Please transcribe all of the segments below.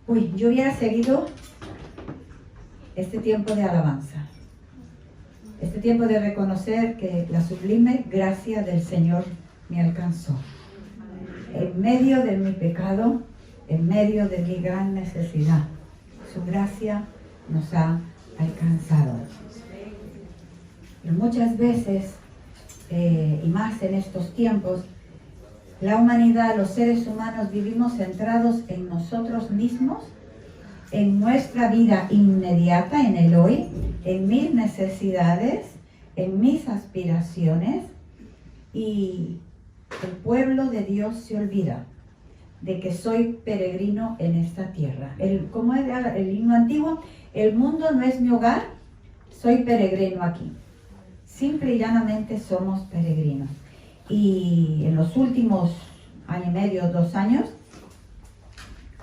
Yo hubiera seguido este tiempo de alabanza, este tiempo de reconocer que la sublime gracia del Señor me alcanzó. En medio de mi pecado, en medio de mi gran necesidad, su gracia nos ha alcanzado. Y muchas veces, y más en estos tiempos, la humanidad, los seres humanos, vivimos centrados en nosotros mismos, en nuestra vida inmediata, en el hoy, en mis necesidades, en mis aspiraciones, y el pueblo de Dios se olvida de que soy peregrino en esta tierra. Como era el himno antiguo, el mundo no es mi hogar, soy peregrino aquí. Simple y llanamente somos peregrinos. Y en los últimos año y medio, 2 años,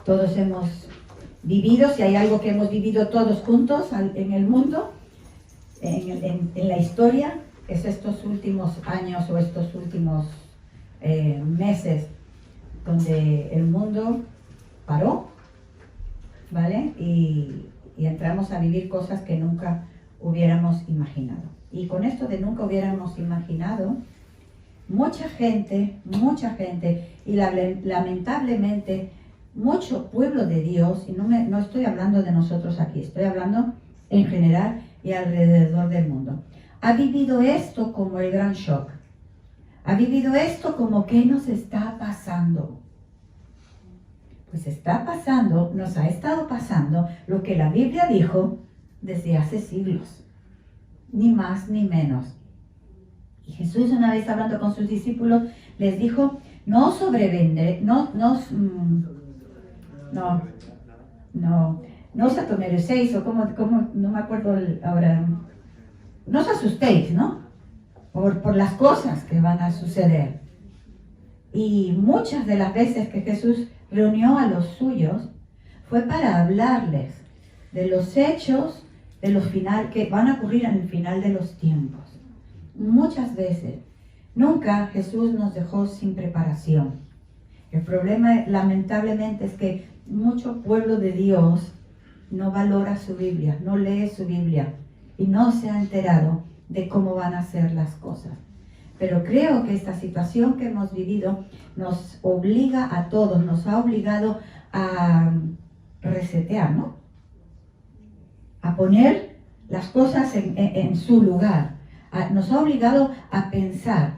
todos hemos vivido, si hay algo que hemos vivido todos juntos en el mundo, en la historia, es estos últimos años o estos últimos meses donde el mundo paró, ¿vale? Y entramos a vivir cosas que nunca hubiéramos imaginado. Y con esto de nunca hubiéramos imaginado, mucha gente, y lamentablemente, mucho pueblo de Dios, y no estoy hablando de nosotros aquí, estoy hablando en general y alrededor del mundo, ha vivido esto como el gran shock. Ha vivido esto como ¿qué nos está pasando? Pues está pasando, nos ha estado pasando lo que la Biblia dijo desde hace siglos, ni más ni menos. Y Jesús, una vez hablando con sus discípulos, les dijo, no os atemorecéis, o como, no me acuerdo ahora, no os asustéis, ¿no? Por las cosas que van a suceder. Y muchas de las veces que Jesús reunió a los suyos fue para hablarles de los hechos de los que van a ocurrir en el final de los tiempos. Muchas veces. Nunca Jesús nos dejó sin preparación. El problema, lamentablemente, es que mucho pueblo de Dios no valora su Biblia, no lee su Biblia y no se ha enterado de cómo van a ser las cosas. Pero creo que esta situación que hemos vivido nos obliga a todos, nos ha obligado a resetear, ¿no? A poner las cosas en su lugar. Nos ha obligado a pensar.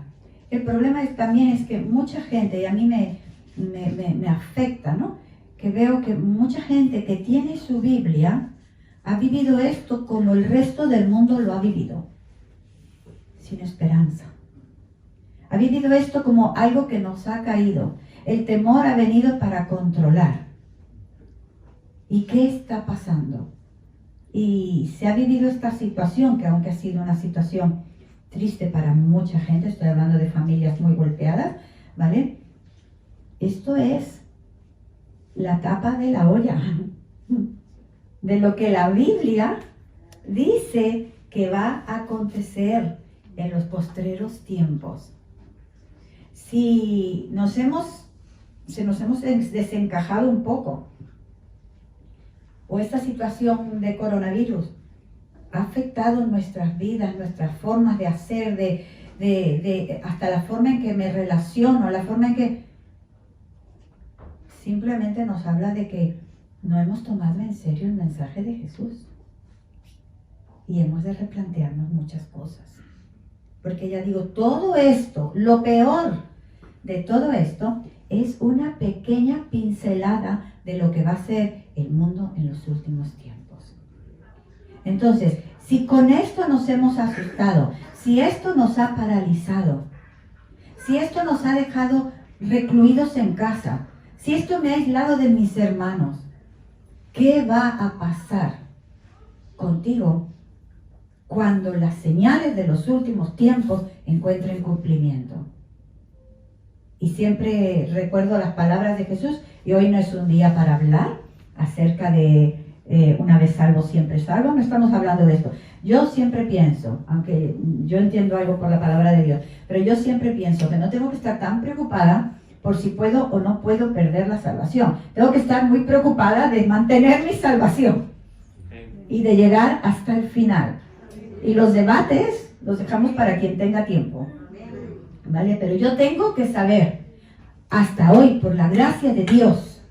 El problema también es que mucha gente, y a mí me afecta, ¿no? Que veo que mucha gente que tiene su Biblia ha vivido esto como el resto del mundo lo ha vivido. Sin esperanza. Ha vivido esto como algo que nos ha caído. El temor ha venido para controlar. ¿Y qué está pasando? Y se ha vivido esta situación, que aunque ha sido una situación triste para mucha gente, estoy hablando de familias muy golpeadas, ¿vale? Esto es la tapa de la olla de lo que la Biblia dice que va a acontecer en los postreros tiempos. Si se nos hemos desencajado un poco, o esta situación de coronavirus ha afectado nuestras vidas, nuestras formas de hacer, hasta la forma en que me relaciono, la forma en que simplemente nos habla de que no hemos tomado en serio el mensaje de Jesús. Y hemos de replantearnos muchas cosas. Porque ya digo, todo esto, lo peor de todo esto, es una pequeña pincelada de lo que va a ser el mundo en los últimos tiempos. Entonces, si con esto nos hemos asustado, si esto nos ha paralizado, si esto nos ha dejado recluidos en casa, si esto me ha aislado de mis hermanos, ¿qué va a pasar contigo cuando las señales de los últimos tiempos encuentren cumplimiento? Y siempre recuerdo las palabras de Jesús, y hoy no es un día para hablar acerca de una vez salvo, siempre salvo, no estamos hablando de esto. Yo siempre pienso, aunque yo entiendo algo por la palabra de Dios, pero yo siempre pienso que no tengo que estar tan preocupada por si puedo o no puedo perder la salvación. Tengo que estar muy preocupada de mantener mi salvación y de llegar hasta el final. Y los debates los dejamos para quien tenga tiempo, ¿vale? Pero yo tengo que saber, hasta hoy, por la gracia de Dios,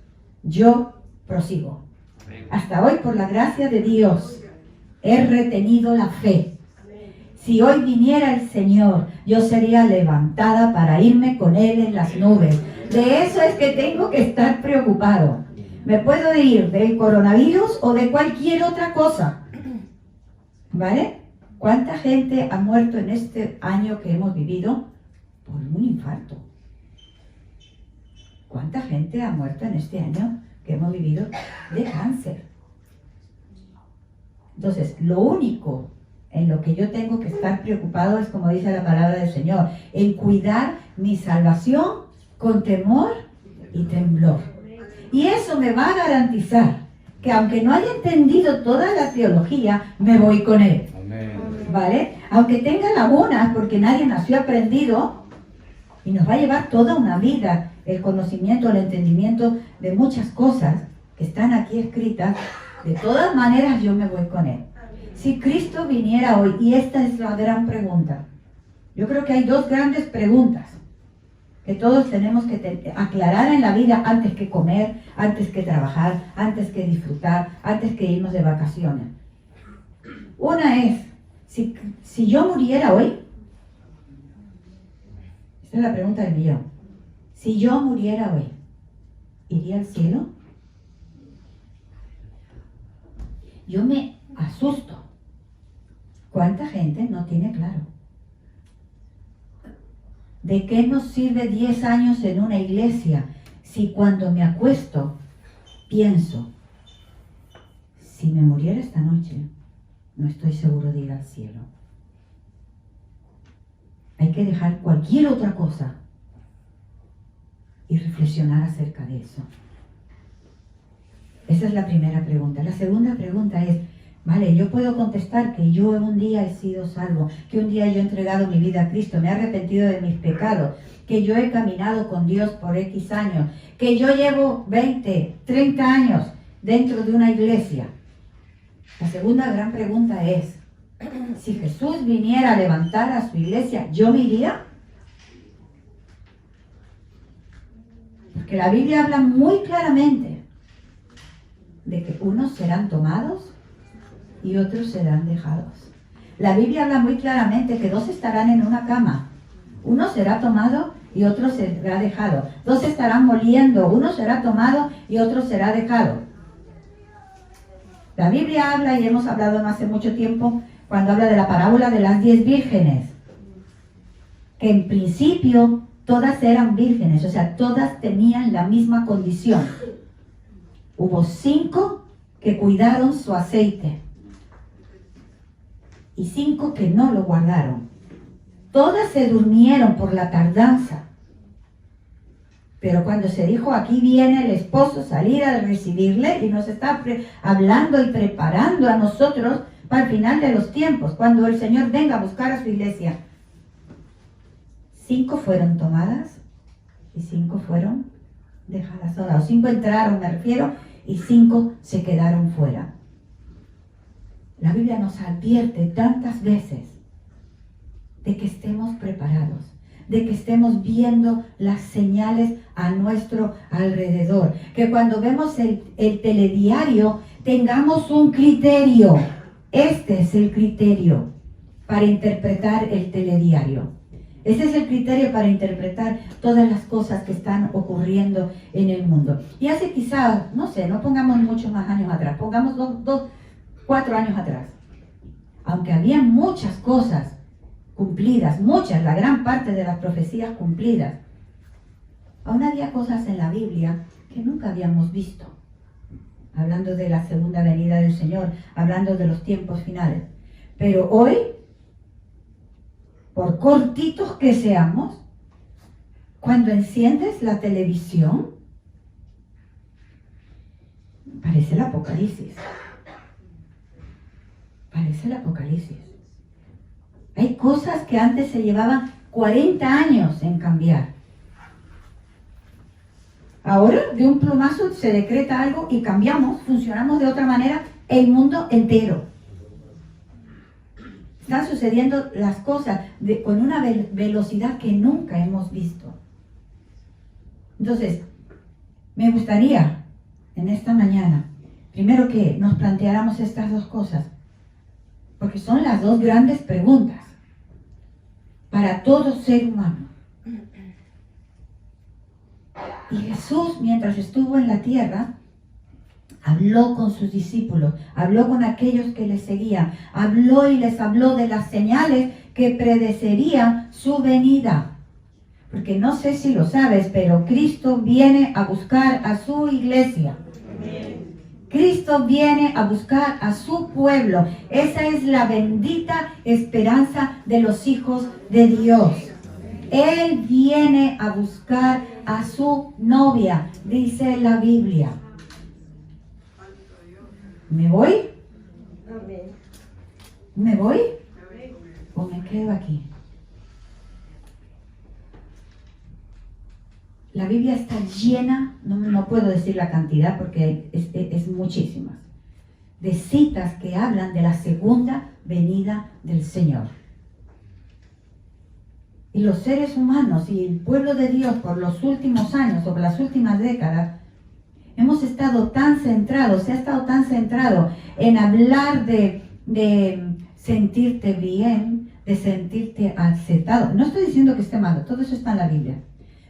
yo prosigo. Hasta hoy, por la gracia de Dios, he retenido la fe. Si hoy viniera el Señor, yo sería levantada para irme con Él en las nubes. De eso es que tengo que estar preocupado. Me puedo ir del coronavirus o de cualquier otra cosa, ¿vale? ¿Cuánta gente ha muerto en este año que hemos vivido por un infarto? ¿Cuánta gente ha muerto en este año que hemos vivido de cáncer? Entonces, lo único en lo que yo tengo que estar preocupado es, como dice la palabra del Señor, en cuidar mi salvación con temor y temblor. Y eso me va a garantizar que aunque no haya entendido toda la teología, me voy con Él. ¿Vale? Aunque tenga lagunas, porque nadie nació aprendido, y nos va a llevar toda una vida el conocimiento, el entendimiento de muchas cosas que están aquí escritas, de todas maneras yo me voy con Él. Si Cristo viniera hoy, y esta es la gran pregunta, yo creo que hay dos grandes preguntas que todos tenemos que aclarar en la vida antes que comer, antes que trabajar, antes que disfrutar, antes que irnos de vacaciones. Una es, si yo muriera hoy, esta es la pregunta del millón, si yo muriera hoy, ¿iría al cielo? Yo me asusto. ¿Cuánta gente no tiene claro? ¿De qué nos sirve 10 años en una iglesia si cuando me acuesto pienso, si me muriera esta noche, no estoy seguro de ir al cielo? Hay que dejar cualquier otra cosa y reflexionar acerca de eso. Esa es la primera pregunta. La segunda pregunta es, vale, yo puedo contestar que yo un día he sido salvo, que un día yo he entregado mi vida a Cristo, me he arrepentido de mis pecados, que yo he caminado con Dios por X años, que yo llevo 20, 30 años dentro de una iglesia. La segunda gran pregunta es, si Jesús viniera a levantar a su iglesia, ¿yo me iría? Porque la Biblia habla muy claramente de que unos serán tomados y otros serán dejados. La Biblia habla muy claramente que dos estarán en una cama. Uno será tomado y otro será dejado. Dos estarán moliendo. Uno será tomado y otro será dejado. La Biblia habla, y hemos hablado no hace mucho tiempo, cuando habla de la parábola de las 10 vírgenes, que en principio todas eran vírgenes, o sea, todas tenían la misma condición. Hubo 5 que cuidaron su aceite y 5 que no lo guardaron. Todas se durmieron por la tardanza. Pero cuando se dijo, aquí viene el esposo, salir a recibirle, y nos está hablando y preparando a nosotros para el final de los tiempos, cuando el Señor venga a buscar a su iglesia. 5 fueron tomadas y 5 fueron dejadas. Ahora, 5 entraron, me refiero, y 5 se quedaron fuera. La Biblia nos advierte tantas veces de que estemos preparados, de que estemos viendo las señales a nuestro alrededor, que cuando vemos el telediario tengamos un criterio. Este es el criterio para interpretar el telediario. Ese es el criterio para interpretar todas las cosas que están ocurriendo en el mundo. Y hace quizás, no sé, no pongamos muchos más años atrás, pongamos 4 años atrás. Aunque había muchas cosas cumplidas, muchas, la gran parte de las profecías cumplidas, aún había cosas en la Biblia que nunca habíamos visto. Hablando de la segunda venida del Señor, hablando de los tiempos finales. Pero hoy, por cortitos que seamos, cuando enciendes la televisión, parece el Apocalipsis. Parece el Apocalipsis. Hay cosas que antes se llevaban 40 años en cambiar. Ahora, de un plumazo se decreta algo y cambiamos, funcionamos de otra manera el mundo entero. Están sucediendo las cosas con una velocidad que nunca hemos visto. Entonces, me gustaría en esta mañana, primero que nos planteáramos estas dos cosas, porque son las dos grandes preguntas para todo ser humano. Y Jesús, mientras estuvo en la tierra, habló con sus discípulos, habló con aquellos que le seguían, habló y les habló de las señales que predecerían su venida. Porque no sé si lo sabes, pero Cristo viene a buscar a su iglesia. Cristo viene a buscar a su pueblo. Esa es la bendita esperanza de los hijos de Dios. Él viene a buscar a su novia, dice la Biblia. ¿Me voy? ¿Me voy? ¿O me quedo aquí? La Biblia está llena, no puedo decir la cantidad porque es muchísimas, de citas que hablan de la segunda venida del Señor. Y los seres humanos y el pueblo de Dios por los últimos años o por las últimas décadas, hemos estado tan centrados, se ha estado tan centrado en hablar de sentirte bien, de sentirte aceptado. No estoy diciendo que esté mal, todo eso está en la Biblia,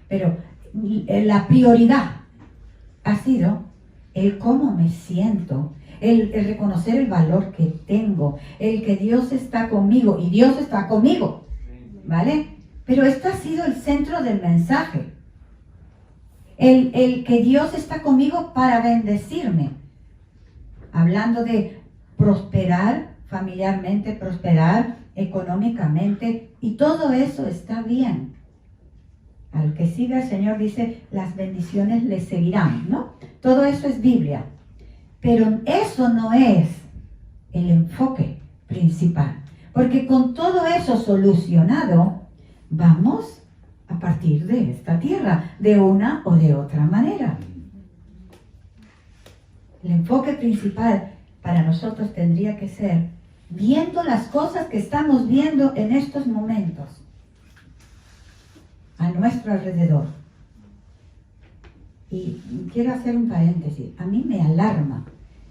pero la prioridad ha sido el cómo me siento, el reconocer el valor que tengo, el que Dios está conmigo y Dios está conmigo, ¿vale? Pero esto ha sido el centro del mensaje. El que Dios está conmigo para bendecirme. Hablando de prosperar familiarmente, prosperar económicamente, y todo eso está bien. Al que siga el Señor dice, las bendiciones le seguirán, ¿no? Todo eso es Biblia. Pero eso no es el enfoque principal. Porque con todo eso solucionado, vamos a partir de esta tierra, de una o de otra manera. El enfoque principal para nosotros tendría que ser viendo las cosas que estamos viendo en estos momentos a nuestro alrededor. Y quiero hacer un paréntesis. A mí me alarma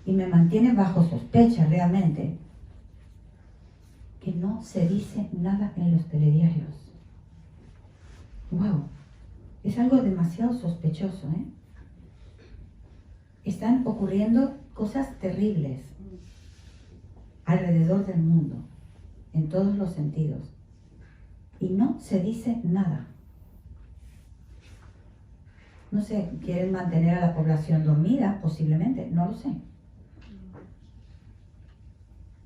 y me mantiene bajo sospecha realmente que no se dice nada en los telediarios. Wow, es algo demasiado sospechoso, ¿eh? Están ocurriendo cosas terribles alrededor del mundo, en todos los sentidos, y no se dice nada. No sé, quieren mantener a la población dormida, posiblemente, no lo sé.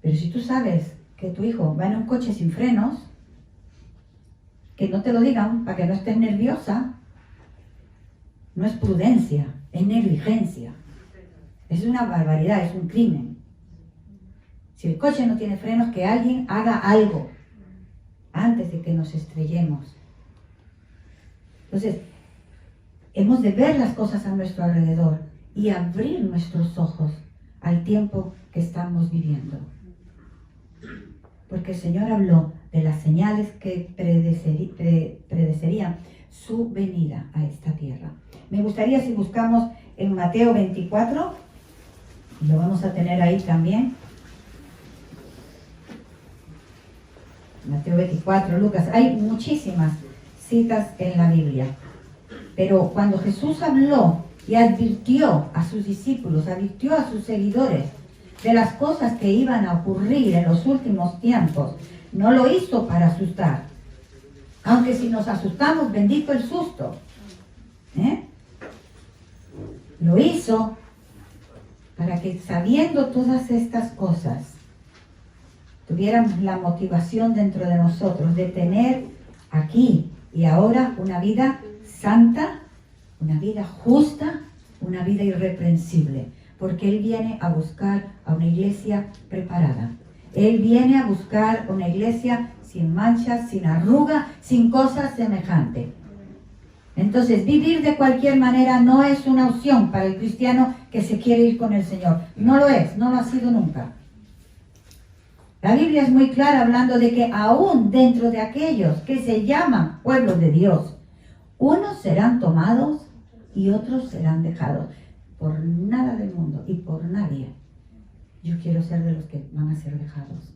Pero si tú sabes que tu hijo va en un coche sin frenos, que no te lo digan para que no estés nerviosa, no es prudencia, es negligencia. Es una barbaridad, es un crimen. Si el coche no tiene frenos, que alguien haga algo antes de que nos estrellemos. Entonces, hemos de ver las cosas a nuestro alrededor y abrir nuestros ojos al tiempo que estamos viviendo. Porque el Señor habló de las señales que predecerían su venida a esta tierra. Me gustaría si buscamos en Mateo 24, y lo vamos a tener ahí también. Mateo 24, Lucas, hay muchísimas citas en la Biblia. Pero cuando Jesús habló y advirtió a sus discípulos, advirtió a sus seguidores de las cosas que iban a ocurrir en los últimos tiempos, no lo hizo para asustar. Aunque si nos asustamos, bendito el susto. Lo hizo para que, sabiendo todas estas cosas, tuviéramos la motivación dentro de nosotros de tener aquí y ahora una vida santa, una vida justa, una vida irreprensible, porque Él viene a buscar a una iglesia preparada. Él viene a buscar una iglesia sin manchas, sin arruga, sin cosas semejantes. Entonces, vivir de cualquier manera no es una opción para el cristiano que se quiere ir con el Señor. No lo es, no lo ha sido nunca. La Biblia es muy clara hablando de que aún dentro de aquellos que se llaman pueblos de Dios, unos serán tomados y otros serán dejados. Por nada del mundo y por nadie. Yo quiero ser de los que van a ser dejados.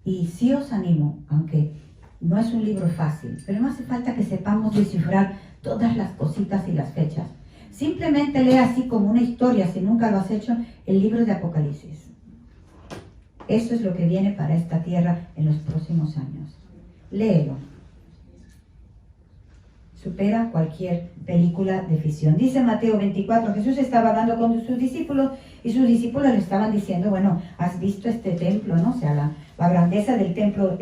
Y sí os animo, aunque no es un libro fácil, pero no hace falta que sepamos descifrar todas las cositas y las fechas. Simplemente lee así como una historia, si nunca lo has hecho, el libro de Apocalipsis. Eso es lo que viene para esta tierra en los próximos años. Léelo. Supera cualquier película de ficción. Dice Mateo 24, Jesús estaba hablando con sus discípulos y sus discípulos le estaban diciendo, bueno, has visto este templo, ¿no? O sea, la grandeza del templo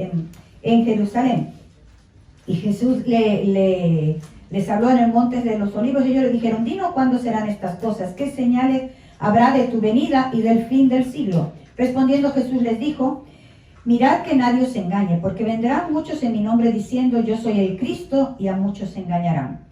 en Jerusalén. Y Jesús les habló en el monte de los olivos y ellos le dijeron, dinos cuándo serán estas cosas, qué señales habrá de tu venida y del fin del siglo. Respondiendo Jesús les dijo, mirad que nadie os engañe, porque vendrán muchos en mi nombre diciendo, yo soy el Cristo, y a muchos se engañarán.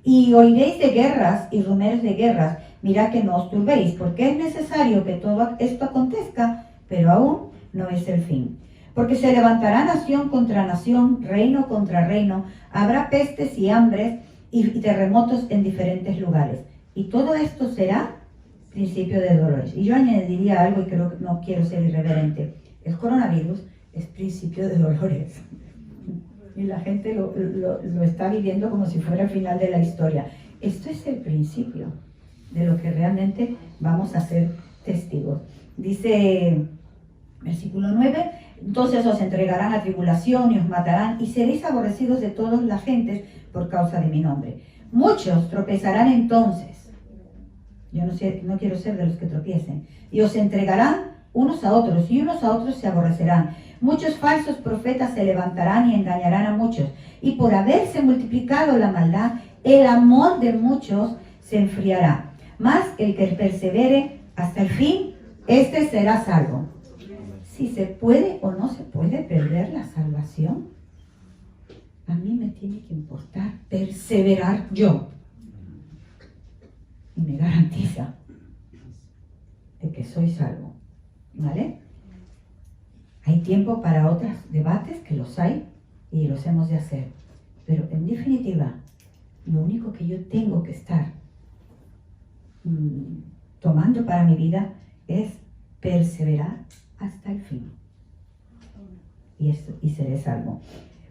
Y oiréis de guerras y rumores de guerras, mirad que no os turbéis, porque es necesario que todo esto acontezca, pero aún no es el fin. Porque se levantará nación contra nación, reino contra reino, habrá pestes y hambres y terremotos en diferentes lugares. Y todo esto será principio de dolores. Y yo añadiría algo, y creo que no quiero ser irreverente. El coronavirus es principio de dolores. Y la gente lo está viviendo como si fuera el final de la historia. Esto es el principio de lo que realmente vamos a ser testigos. Dice, versículo 9, entonces os entregarán a tribulación y os matarán y seréis aborrecidos de todas las gentes por causa de mi nombre. Muchos tropezarán entonces. Yo no quiero ser de los que tropiecen. Y os entregarán unos a otros y unos a otros se aborrecerán. Muchos falsos profetas se levantarán y engañarán a muchos. Y por haberse multiplicado la maldad, el amor de muchos se enfriará. Mas el que persevere hasta el fin, este será salvo. Si se puede o no se puede perder la salvación, a mí me tiene que importar perseverar yo. Y me garantiza de que soy salvo. ¿Vale? Hay tiempo para otros debates, que los hay, y los hemos de hacer. Pero en definitiva, lo único que yo tengo que estar tomando para mi vida es perseverar hasta el fin. Y seré salvo.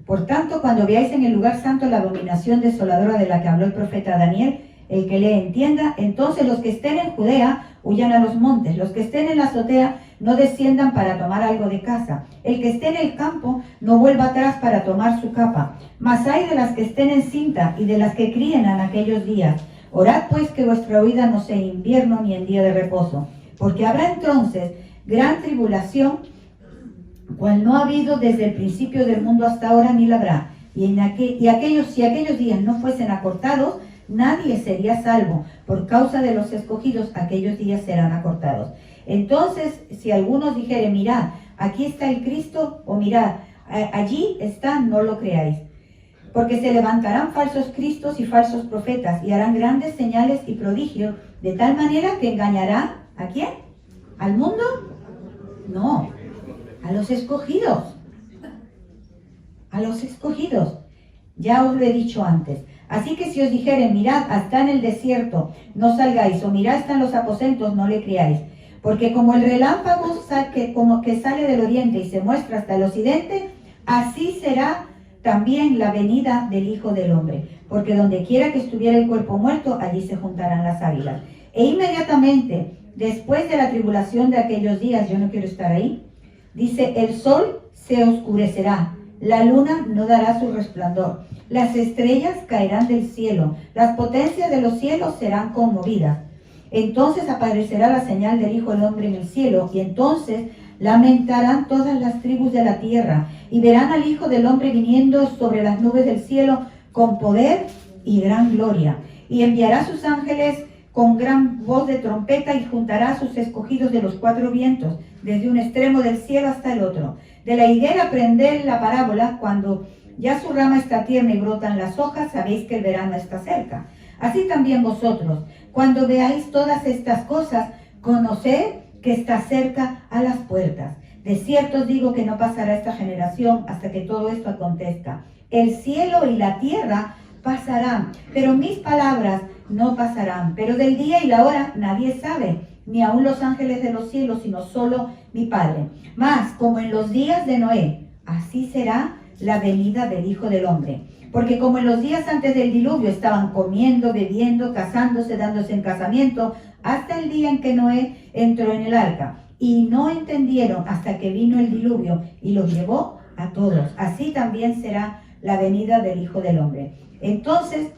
Por tanto, cuando veáis en el lugar santo la abominación desoladora de la que habló el profeta Daniel, el que le entienda, entonces los que estén en Judea huyan a los montes, los que estén en la azotea no desciendan para tomar algo de casa, el que esté en el campo no vuelva atrás para tomar su capa, mas hay de las que estén en cinta y de las que críen en aquellos días. Orad pues que vuestra huida no sea en invierno ni en día de reposo, porque habrá entonces gran tribulación, cual no ha habido desde el principio del mundo hasta ahora ni la habrá, si aquellos días no fuesen acortados, nadie sería salvo. Por causa de los escogidos, aquellos días serán acortados. Entonces, si algunos dijeren, mirad, aquí está el Cristo, o mirad, allí está, no lo creáis. Porque se levantarán falsos cristos y falsos profetas, y harán grandes señales y prodigios, de tal manera que engañarán, ¿a quién? ¿Al mundo? No, a los escogidos. A los escogidos. Ya os lo he dicho antes. Así que si os dijeren, mirad, hasta en el desierto, no salgáis, o mirad, está en los aposentos, no le creáis. Porque como el relámpago que sale del oriente y se muestra hasta el occidente, así será también la venida del Hijo del Hombre. Porque donde quiera que estuviera el cuerpo muerto, allí se juntarán las águilas. E inmediatamente, después de la tribulación de aquellos días, yo no quiero estar ahí, dice, el sol se oscurecerá, la luna no dará su resplandor, las estrellas caerán del cielo, las potencias de los cielos serán conmovidas. Entonces aparecerá la señal del Hijo del Hombre en el cielo, y entonces lamentarán todas las tribus de la tierra, y verán al Hijo del Hombre viniendo sobre las nubes del cielo con poder y gran gloria. Y enviará sus ángeles con gran voz de trompeta, y juntará a sus escogidos de los cuatro vientos, desde un extremo del cielo hasta el otro. De la higuera aprended la parábola, cuando Ya su rama está tierna y brotan las hojas, sabéis que el verano está cerca. Así también vosotros, cuando veáis todas estas cosas, conoced que está cerca a las puertas. De cierto os digo que no pasará esta generación hasta que todo esto acontezca. El cielo y la tierra pasarán, pero mis palabras no pasarán. Pero del día y la hora nadie sabe, ni aun los ángeles de los cielos, sino solo mi Padre. Mas, como en los días de Noé, así será la venida del Hijo del Hombre. Porque como en los días antes del diluvio estaban comiendo, bebiendo, casándose, dándose en casamiento, hasta el día en que Noé entró en el arca, y no entendieron hasta que vino el diluvio y los llevó a todos. Así también será la venida del Hijo del Hombre. Entonces,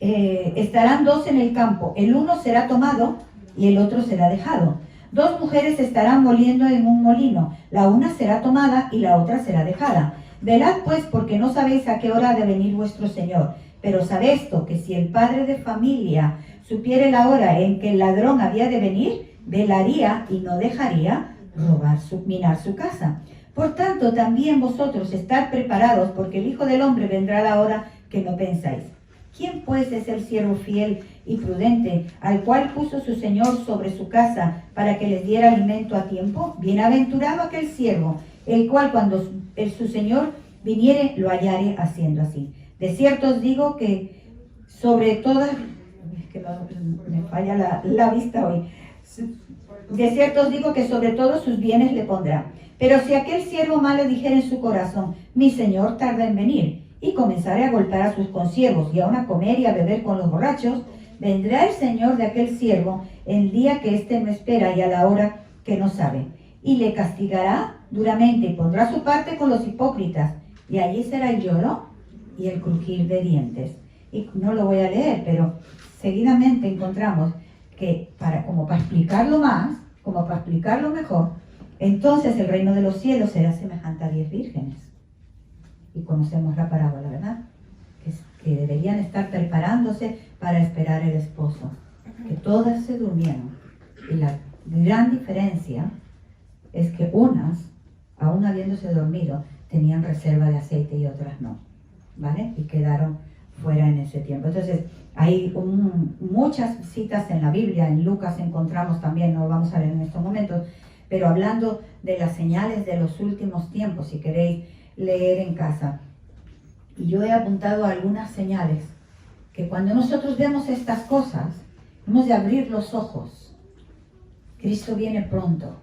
estarán dos en el campo, el uno será tomado y el otro será dejado. Dos mujeres estarán moliendo en un molino, la una será tomada y la otra será dejada. Velad pues, porque no sabéis a qué hora ha de venir vuestro Señor. Pero sabed esto, que si el padre de familia supiere la hora en que el ladrón había de venir, velaría y no dejaría minar su casa. Por tanto, también vosotros estad preparados, porque el Hijo del Hombre vendrá a la hora que no pensáis. ¿Quién pues es el siervo fiel y prudente, al cual puso su Señor sobre su casa para que les diera alimento a tiempo? Bienaventurado aquel siervo, el cual cuando su Señor viniere lo hallare haciendo así. De cierto os digo que sobre todas, es que me falla la vista hoy. De cierto os digo que sobre todos sus bienes le pondrá. Pero si aquel siervo malo dijera en su corazón, mi Señor tarda en venir, y comenzaré a golpear a sus consiervos y aun a comer y a beber con los borrachos, vendrá el Señor de aquel siervo el día que éste no espera y a la hora que no sabe, y le castigará duramente y pondrá su parte con los hipócritas, y allí será el lloro y el crujir de dientes. Y no lo voy a leer, pero seguidamente encontramos que como para explicarlo más, como para explicarlo mejor, entonces el reino de los cielos será semejante a 10 vírgenes. Y conocemos la parábola, ¿verdad? Que deberían estar preparándose para esperar el esposo. Que todas se durmieron. Y la gran diferencia es que unas, aún habiéndose dormido, tenían reserva de aceite y otras no, ¿vale? Y quedaron fuera en ese tiempo. Entonces, hay muchas citas en la Biblia, en Lucas encontramos también, no vamos a leer en estos momentos, pero hablando de las señales de los últimos tiempos, si queréis leer en casa. Y yo he apuntado algunas señales que cuando nosotros vemos estas cosas, hemos de abrir los ojos. Cristo viene pronto.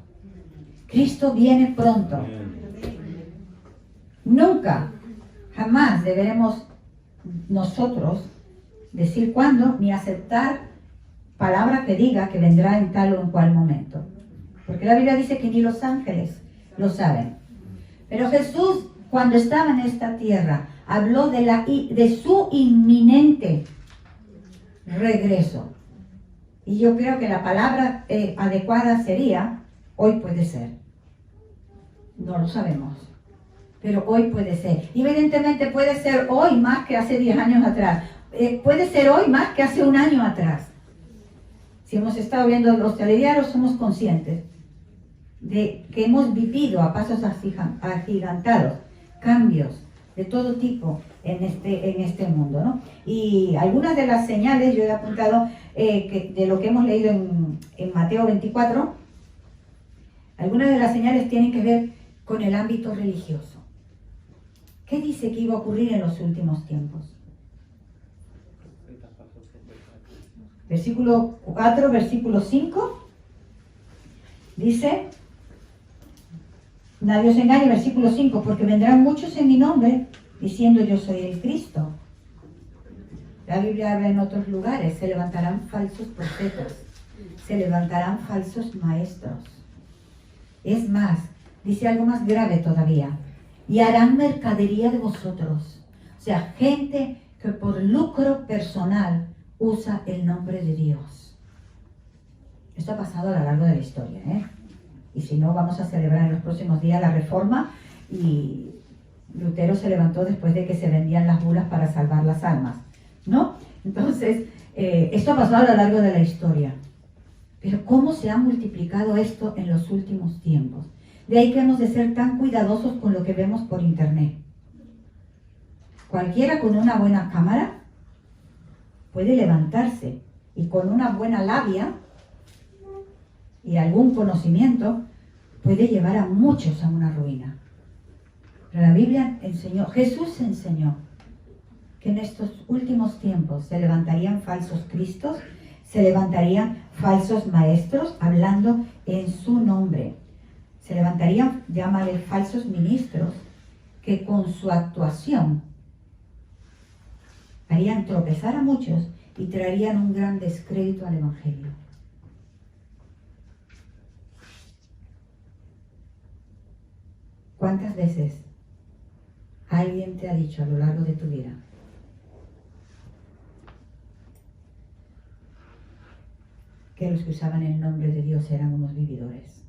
Cristo viene pronto. Nunca, jamás deberemos nosotros decir cuándo, ni aceptar palabra que diga que vendrá en tal o en cual momento. Porque la Biblia dice que ni los ángeles lo saben. Pero Jesús, cuando estaba en esta tierra, habló de su inminente regreso. Y yo creo que la palabra adecuada sería, hoy puede ser. No lo sabemos, pero hoy puede ser. Y evidentemente puede ser hoy más que hace 10 años atrás. Puede ser hoy más que hace un año atrás. Si hemos estado viendo los telediarios, somos conscientes de que hemos vivido a pasos agigantados cambios de todo tipo en este mundo, ¿no? Y algunas de las señales, yo he apuntado de lo que hemos leído en Mateo 24, algunas de las señales tienen que ver con el ámbito religioso. ¿Qué dice que iba a ocurrir en los últimos tiempos? Versículo 4, versículo 5, dice, nadie os engañe, versículo 5, porque vendrán muchos en mi nombre, diciendo yo soy el Cristo. La Biblia habla en otros lugares, se levantarán falsos profetas, se levantarán falsos maestros. Es más, dice algo más grave todavía, y harán mercadería de vosotros. O sea, gente que por lucro personal usa el nombre de Dios. Esto ha pasado a lo largo de la historia, ¿eh? Y si no, vamos a celebrar en los próximos días la Reforma, y Lutero se levantó después de que se vendían las bulas para salvar las almas, ¿no? Entonces, esto ha pasado a lo largo de la historia. Pero ¿cómo se ha multiplicado esto en los últimos tiempos? De ahí que hemos de ser tan cuidadosos con lo que vemos por internet. Cualquiera con una buena cámara puede levantarse y con una buena labia y algún conocimiento puede llevar a muchos a una ruina. Pero la Biblia enseñó, Jesús enseñó que en estos últimos tiempos se levantarían falsos cristos, se levantarían falsos maestros hablando en su nombre. Se levantarían, llámale, falsos ministros que con su actuación harían tropezar a muchos y traerían un gran descrédito al Evangelio. ¿Cuántas veces alguien te ha dicho a lo largo de tu vida: que los que usaban el nombre de Dios eran unos vividores?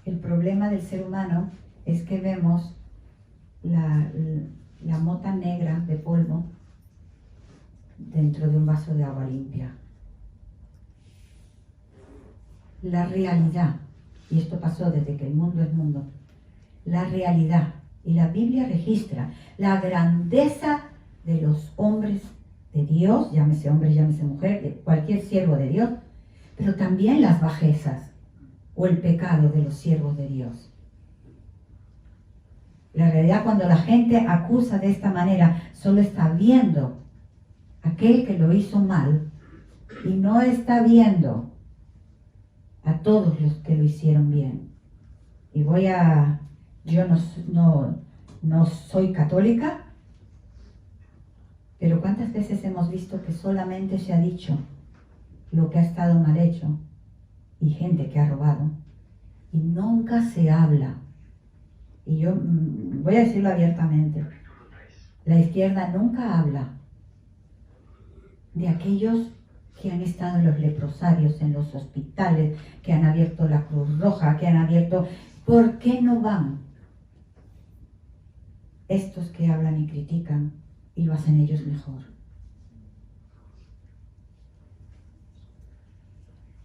El problema del ser humano es que vemos la mota negra de polvo dentro de un vaso de agua limpia. La realidad, y esto pasó desde que el mundo es mundo, la realidad, y la Biblia registra la grandeza de los hombres de Dios, llámese hombre, llámese mujer, de cualquier siervo de Dios, pero también las bajezas o el pecado de los siervos de Dios. La realidad, cuando la gente acusa de esta manera, solo está viendo aquel que lo hizo mal y no está viendo a todos los que lo hicieron bien. Y yo no soy católica, pero ¿cuántas veces hemos visto que solamente se ha dicho lo que ha estado mal hecho y gente que ha robado y nunca se habla? Y yo voy a decirlo abiertamente, la izquierda nunca habla de aquellos que han estado en los leprosarios, en los hospitales, que han abierto la Cruz Roja, que han abierto... ¿Por qué no van estos que hablan y critican y lo hacen ellos mejor?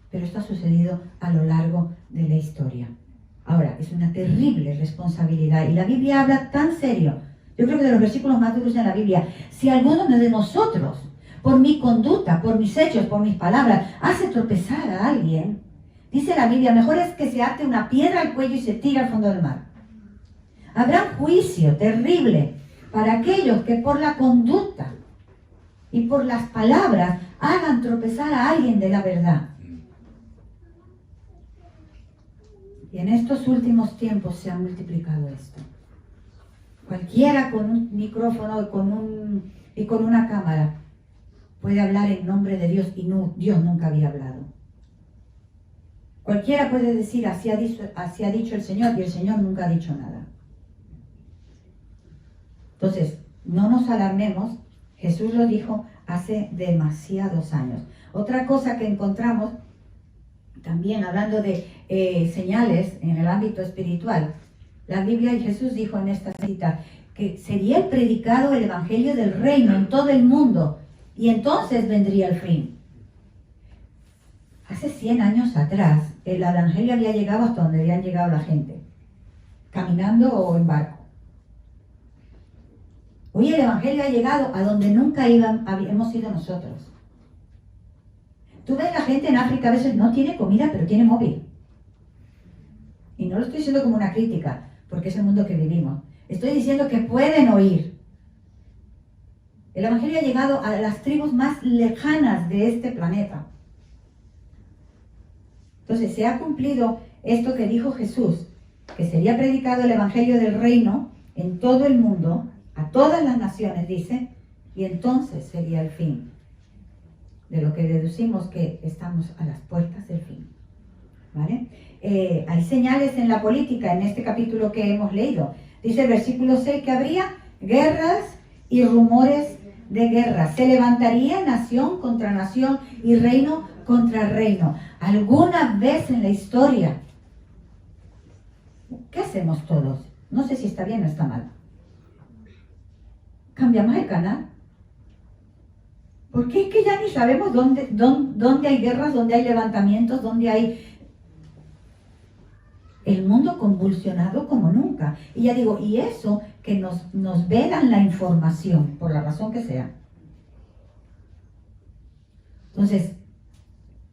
Pero esto ha sucedido a lo largo de la historia. Ahora, es una terrible responsabilidad y la Biblia habla tan serio. Yo creo que de los versículos más duros en la Biblia, si alguno de nosotros, por mi conducta, por mis hechos, por mis palabras, hace tropezar a alguien, dice la Biblia, mejor es que se ate una piedra al cuello y se tire al fondo del mar. Habrá un juicio terrible para aquellos que por la conducta y por las palabras hagan tropezar a alguien de la verdad. Y en estos últimos tiempos se ha multiplicado esto. Cualquiera con un micrófono y con una cámara puede hablar en nombre de Dios y Dios nunca había hablado. Cualquiera puede decir, así ha dicho el Señor, y el Señor nunca ha dicho nada. Entonces, no nos alarmemos, Jesús lo dijo hace demasiados años. Otra cosa que encontramos, también hablando de señales en el ámbito espiritual, la Biblia y Jesús dijo en esta cita que sería predicado el Evangelio del Reino en todo el mundo y entonces vendría el fin. Hace 100 años atrás, el Evangelio había llegado hasta donde habían llegado la gente, caminando o en barco. Hoy el Evangelio ha llegado a donde nunca hemos ido nosotros. Tú ves la gente en África, a veces no tiene comida, pero tiene móvil. Y no lo estoy diciendo como una crítica, porque es el mundo que vivimos. Estoy diciendo que pueden oír. El Evangelio ha llegado a las tribus más lejanas de este planeta. Entonces se ha cumplido esto que dijo Jesús, que sería predicado el Evangelio del Reino en todo el mundo, a todas las naciones, dice, y entonces sería el fin. De lo que deducimos que estamos a las puertas del fin. ¿Vale? Hay señales en la política, en este capítulo que hemos leído. Dice el versículo 6 que habría guerras y rumores de guerra. Se levantaría nación contra nación y reino contra reino. Alguna vez en la historia, ¿qué hacemos todos? No sé si está bien o está mal. ¿Cambiamos el canal? Porque es que ya ni sabemos dónde hay guerras, dónde hay levantamientos, dónde hay... El mundo convulsionado como nunca. acá. Y ya digo, y eso que nos vedan la información, por la razón que sea. Entonces,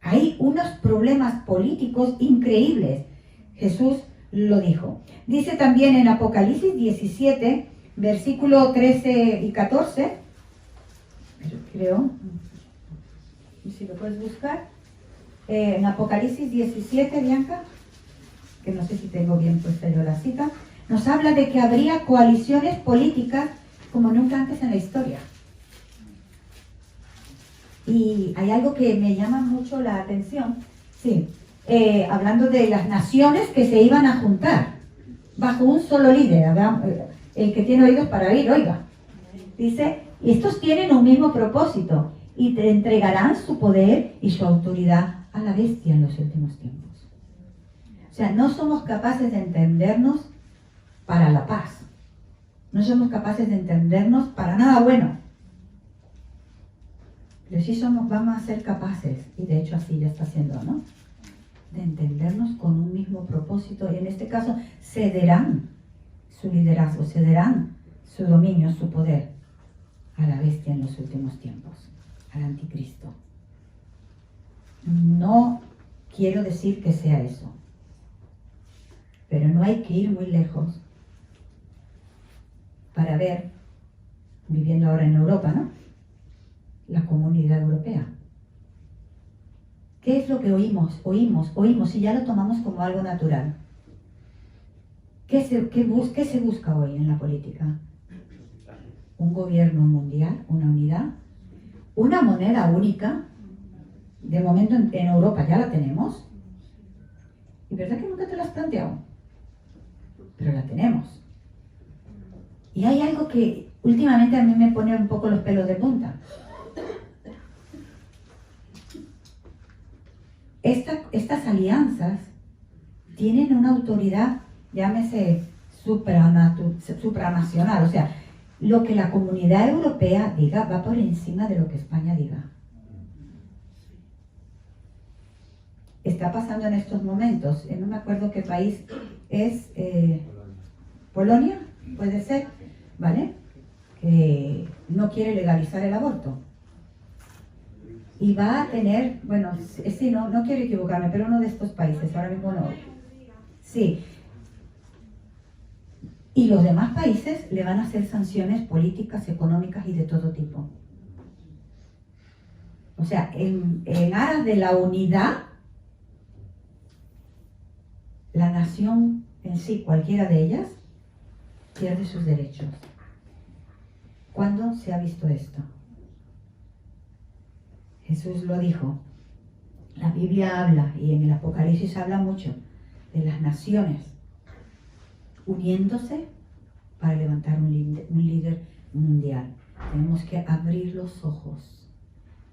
hay unos problemas políticos increíbles. Jesús lo dijo. Dice también en Apocalipsis 17, versículo 13 y 14, creo, si lo puedes buscar, en Apocalipsis 17, Bianca, que no sé si tengo bien puesta yo la cita, nos habla de que habría coaliciones políticas como nunca antes en la historia. Y hay algo que me llama mucho la atención, sí, hablando de las naciones que se iban a juntar bajo un solo líder, el que tiene oídos para oír, oiga. Dice, y estos tienen un mismo propósito y te entregarán su poder y su autoridad a la bestia en los últimos tiempos. O sea, no somos capaces de entendernos para la paz. No somos capaces de entendernos para nada bueno. Pero sí vamos a ser capaces, y de hecho así ya está haciendo, ¿no? De entendernos con un mismo propósito, y en este caso cederán su liderazgo, cederán su dominio, su poder a la bestia en los últimos tiempos, al anticristo. No quiero decir que sea eso, pero no hay que ir muy lejos para ver, viviendo ahora en Europa, ¿no?, la Comunidad Europea. ¿Qué es lo que oímos y ya lo tomamos como algo natural? ¿Qué se busca hoy en la política? Un gobierno mundial, una unidad, una moneda única. De momento en Europa ya la tenemos. Y verdad que nunca te la has planteado, pero la tenemos. Y hay algo que últimamente a mí me pone un poco los pelos de punta. Estas alianzas tienen una autoridad, llámese supranacional, o sea, lo que la Comunidad Europea diga va por encima de lo que España diga. Está pasando en estos momentos, no me acuerdo qué país es, Polonia, puede ser, ¿vale? Que no quiere legalizar el aborto. Y va a tener, bueno, sí, no quiero equivocarme, pero uno de estos países, ahora mismo no. Sí. Y los demás países le van a hacer sanciones políticas, económicas y de todo tipo. O sea, en aras de la unidad, la nación en sí, cualquiera de ellas, pierde sus derechos. ¿Cuándo se ha visto esto? Jesús lo dijo. La Biblia habla, y en el Apocalipsis habla mucho, de las naciones uniéndose para levantar un líder mundial. Tenemos que abrir los ojos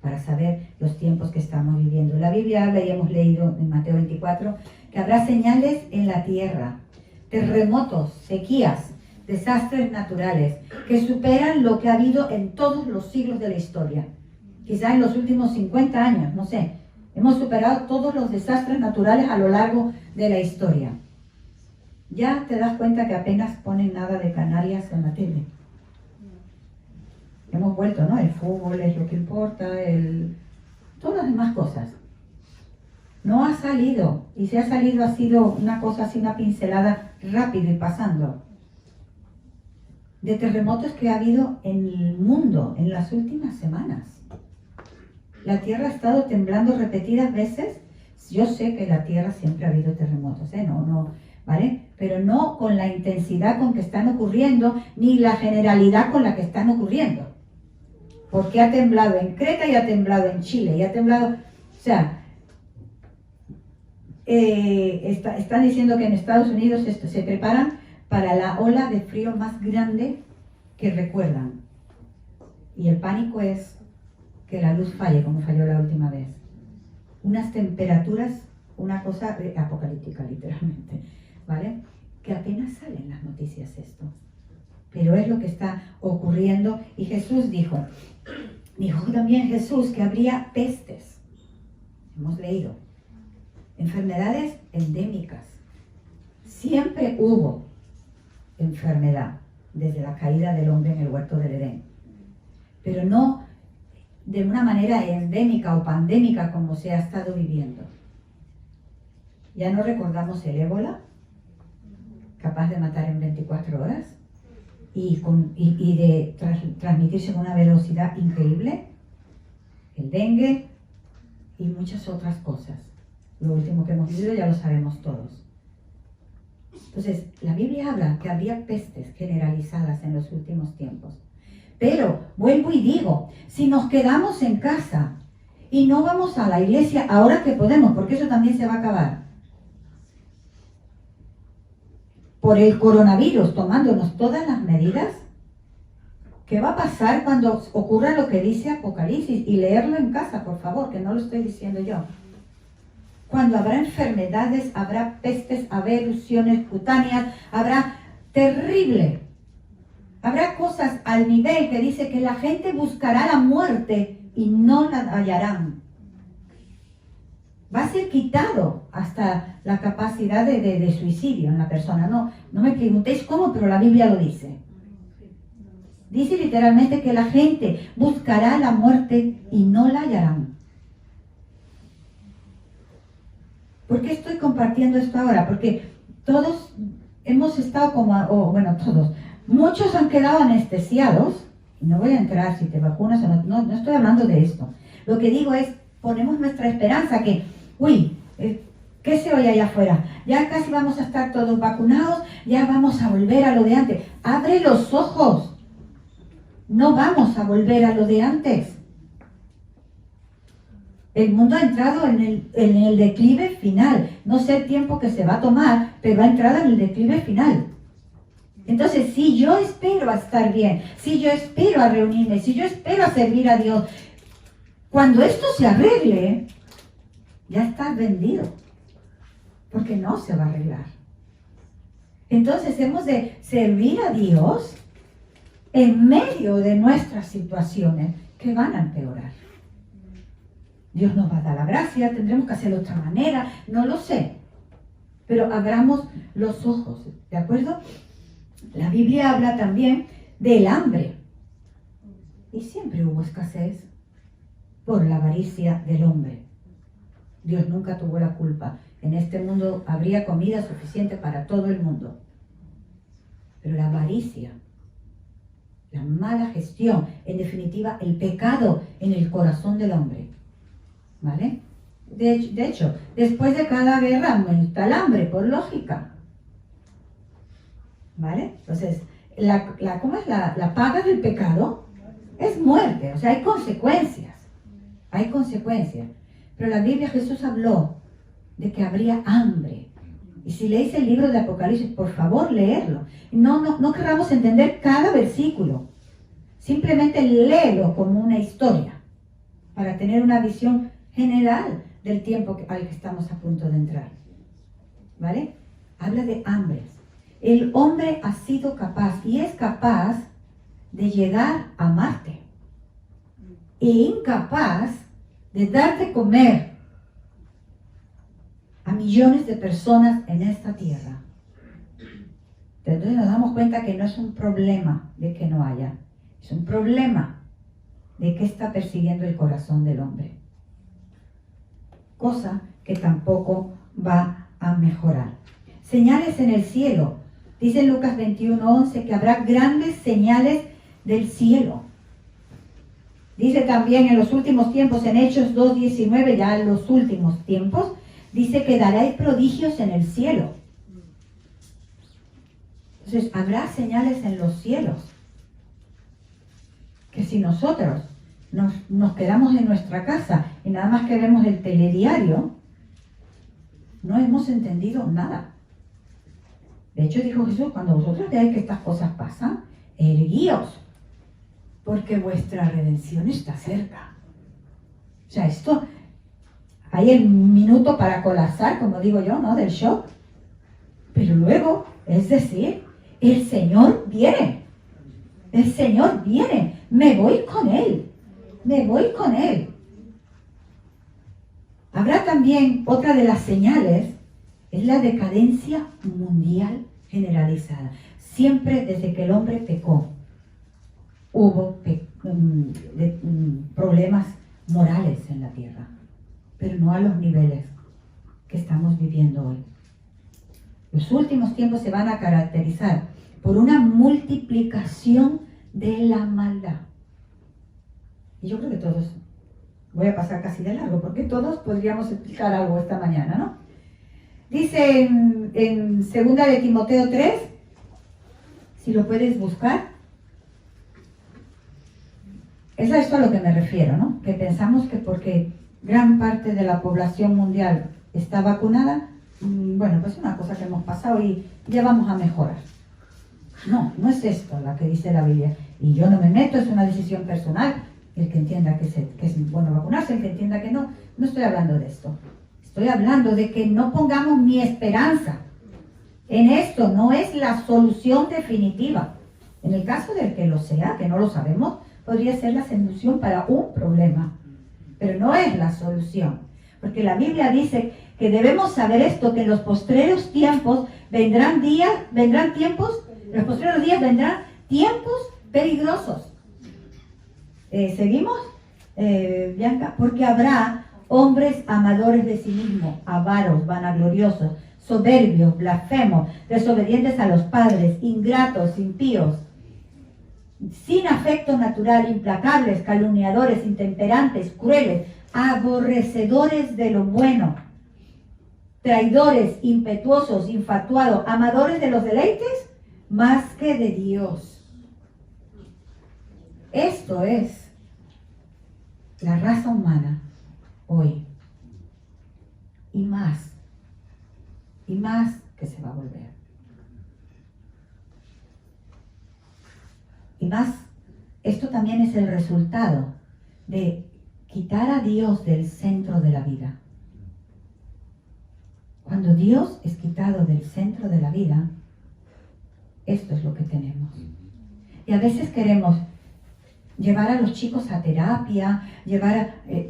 para saber los tiempos que estamos viviendo. La Biblia habla, y hemos leído en Mateo 24, que habrá señales en la tierra, terremotos, sequías, desastres naturales, que superan lo que ha habido en todos los siglos de la historia. Quizá en los últimos 50 años, no sé, hemos superado todos los desastres naturales a lo largo de la historia. Ya te das cuenta que apenas ponen nada de Canarias en la tele. Hemos vuelto, ¿no? El fútbol es lo que importa, todas las demás cosas. No ha salido, y si ha salido ha sido una cosa así, una pincelada rápido y pasando. De terremotos que ha habido en el mundo en las últimas semanas. La tierra ha estado temblando repetidas veces. Yo sé que en la tierra siempre ha habido terremotos, ¿vale? Pero no con la intensidad con que están ocurriendo, ni la generalidad con la que están ocurriendo. Porque ha temblado en Creta y ha temblado en Chile, y ha temblado, o sea, están diciendo que en Estados Unidos se preparan para la ola de frío más grande que recuerdan. Y el pánico es que la luz falle, como falló la última vez. Unas temperaturas, una cosa apocalíptica literalmente, ¿vale? Que apenas salen las noticias esto. Pero es lo que está ocurriendo. Y Jesús dijo también Jesús que habría pestes. Hemos leído. Enfermedades endémicas. Siempre hubo. enfermedad desde la caída del hombre en el huerto del Edén. Pero no de una manera endémica o pandémica como se ha estado viviendo. Ya no recordamos el ébola, capaz de matar en 24 horas y de transmitirse con una velocidad increíble, el dengue y muchas otras cosas. Lo último que hemos vivido ya lo sabemos todos. Entonces, la Biblia habla que habría pestes generalizadas en los últimos tiempos. Pero, vuelvo y digo, si nos quedamos en casa y no vamos a la iglesia ahora que podemos, porque eso también se va a acabar, por el coronavirus, tomándonos todas las medidas, ¿qué va a pasar cuando ocurra lo que dice Apocalipsis? Y leerlo en casa, por favor, que no lo estoy diciendo yo. Cuando habrá enfermedades, habrá pestes, habrá erupciones cutáneas, habrá terrible. Habrá cosas al nivel que dice que la gente buscará la muerte y no la hallarán. Va a ser quitado hasta la capacidad de suicidio en la persona. No me preguntéis cómo, pero la Biblia lo dice. Dice literalmente que la gente buscará la muerte y no la hallarán. ¿Por qué estoy compartiendo esto ahora? Porque todos hemos estado todos, muchos han quedado anestesiados. No voy a entrar si te vacunas o no, no estoy hablando de esto. Lo que digo es, ponemos nuestra esperanza que, ¿qué se oye allá afuera? Ya casi vamos a estar todos vacunados, ya vamos a volver a lo de antes. Abre los ojos. No vamos a volver a lo de antes. El mundo ha entrado en el declive final. No sé el tiempo que se va a tomar, pero ha entrado en el declive final. Entonces, si yo espero a estar bien, si yo espero a reunirme, si yo espero a servir a Dios, cuando esto se arregle, ya está vendido. Porque no se va a arreglar. Entonces, hemos de servir a Dios en medio de nuestras situaciones que van a empeorar. Dios nos va a dar la gracia, tendremos que hacerlo de otra manera, no lo sé. Pero abramos los ojos, ¿de acuerdo? La Biblia habla también del hambre. Y siempre hubo escasez por la avaricia del hombre. Dios nunca tuvo la culpa. En este mundo habría comida suficiente para todo el mundo. Pero la avaricia, la mala gestión, en definitiva, el pecado en el corazón del hombre. ¿Vale? De hecho, después de cada guerra aumenta el hambre, por lógica. ¿Vale? Entonces, ¿cómo es la paga del pecado? Es muerte, o sea, hay consecuencias. Hay consecuencias. Pero la Biblia, Jesús habló de que habría hambre. Y si leéis el libro de Apocalipsis, por favor, leerlo. No queramos entender cada versículo. Simplemente léelo como una historia para tener una visión general del tiempo al que estamos a punto de entrar. ¿Vale? Habla de hambres. El hombre ha sido capaz y es capaz de llegar a Marte e incapaz de dar de comer a millones de personas en esta tierra. Entonces nos damos cuenta que no es un problema de que no haya, es un problema de que está persiguiendo el corazón del hombre. Cosa que tampoco va a mejorar. Señales en el cielo. Dice Lucas 21:11 que habrá grandes señales del cielo. Dice también en los últimos tiempos, en Hechos 2:19, ya en los últimos tiempos, dice que daréis prodigios en el cielo. Entonces, habrá señales en los cielos. Que si nosotros nos quedamos en nuestra casa y nada más que vemos el telediario, no hemos entendido nada. De hecho, dijo Jesús, cuando vosotros veáis que estas cosas pasan, erguíos, porque vuestra redención está cerca. O sea, esto, hay el minuto para colapsar, como digo yo, ¿no? Del shock. Pero luego, es decir, el Señor viene. El Señor viene. Me voy con Él. Me voy con Él. Habrá también otra de las señales, es la decadencia mundial generalizada. Siempre desde que el hombre pecó, hubo problemas morales en la tierra, pero no a los niveles que estamos viviendo hoy. Los últimos tiempos se van a caracterizar por una multiplicación de la maldad. Y yo creo que todos, voy a pasar casi de largo, porque todos podríamos explicar algo esta mañana, ¿no? Dice en 2 de Timoteo 3, si lo puedes buscar, es a esto a lo que me refiero, ¿no? Que pensamos que porque gran parte de la población mundial está vacunada, bueno, pues es una cosa que hemos pasado y ya vamos a mejorar. No, no es esto la que dice la Biblia. Y yo no me meto, es una decisión personal. El que entienda que es bueno vacunarse, el que entienda que no. No estoy hablando de esto. Estoy hablando de que no pongamos mi esperanza en esto. No es la solución definitiva. En el caso del que lo sea, que no lo sabemos, podría ser la solución para un problema. Pero no es la solución. Porque la Biblia dice que debemos saber esto, que en los postreros tiempos vendrán tiempos peligrosos. ¿Seguimos? Bianca, porque habrá hombres amadores de sí mismos, avaros, vanagloriosos, soberbios, blasfemos, desobedientes a los padres, ingratos, impíos, sin afecto natural, implacables, calumniadores, intemperantes, crueles, aborrecedores de lo bueno, traidores, impetuosos, infatuados, amadores de los deleites más que de Dios. Esto es la raza humana hoy. Y más que se va a volver. Y más, esto también es el resultado de quitar a Dios del centro de la vida. Cuando Dios es quitado del centro de la vida, esto es lo que tenemos. Y a veces queremos llevar a los chicos a terapia,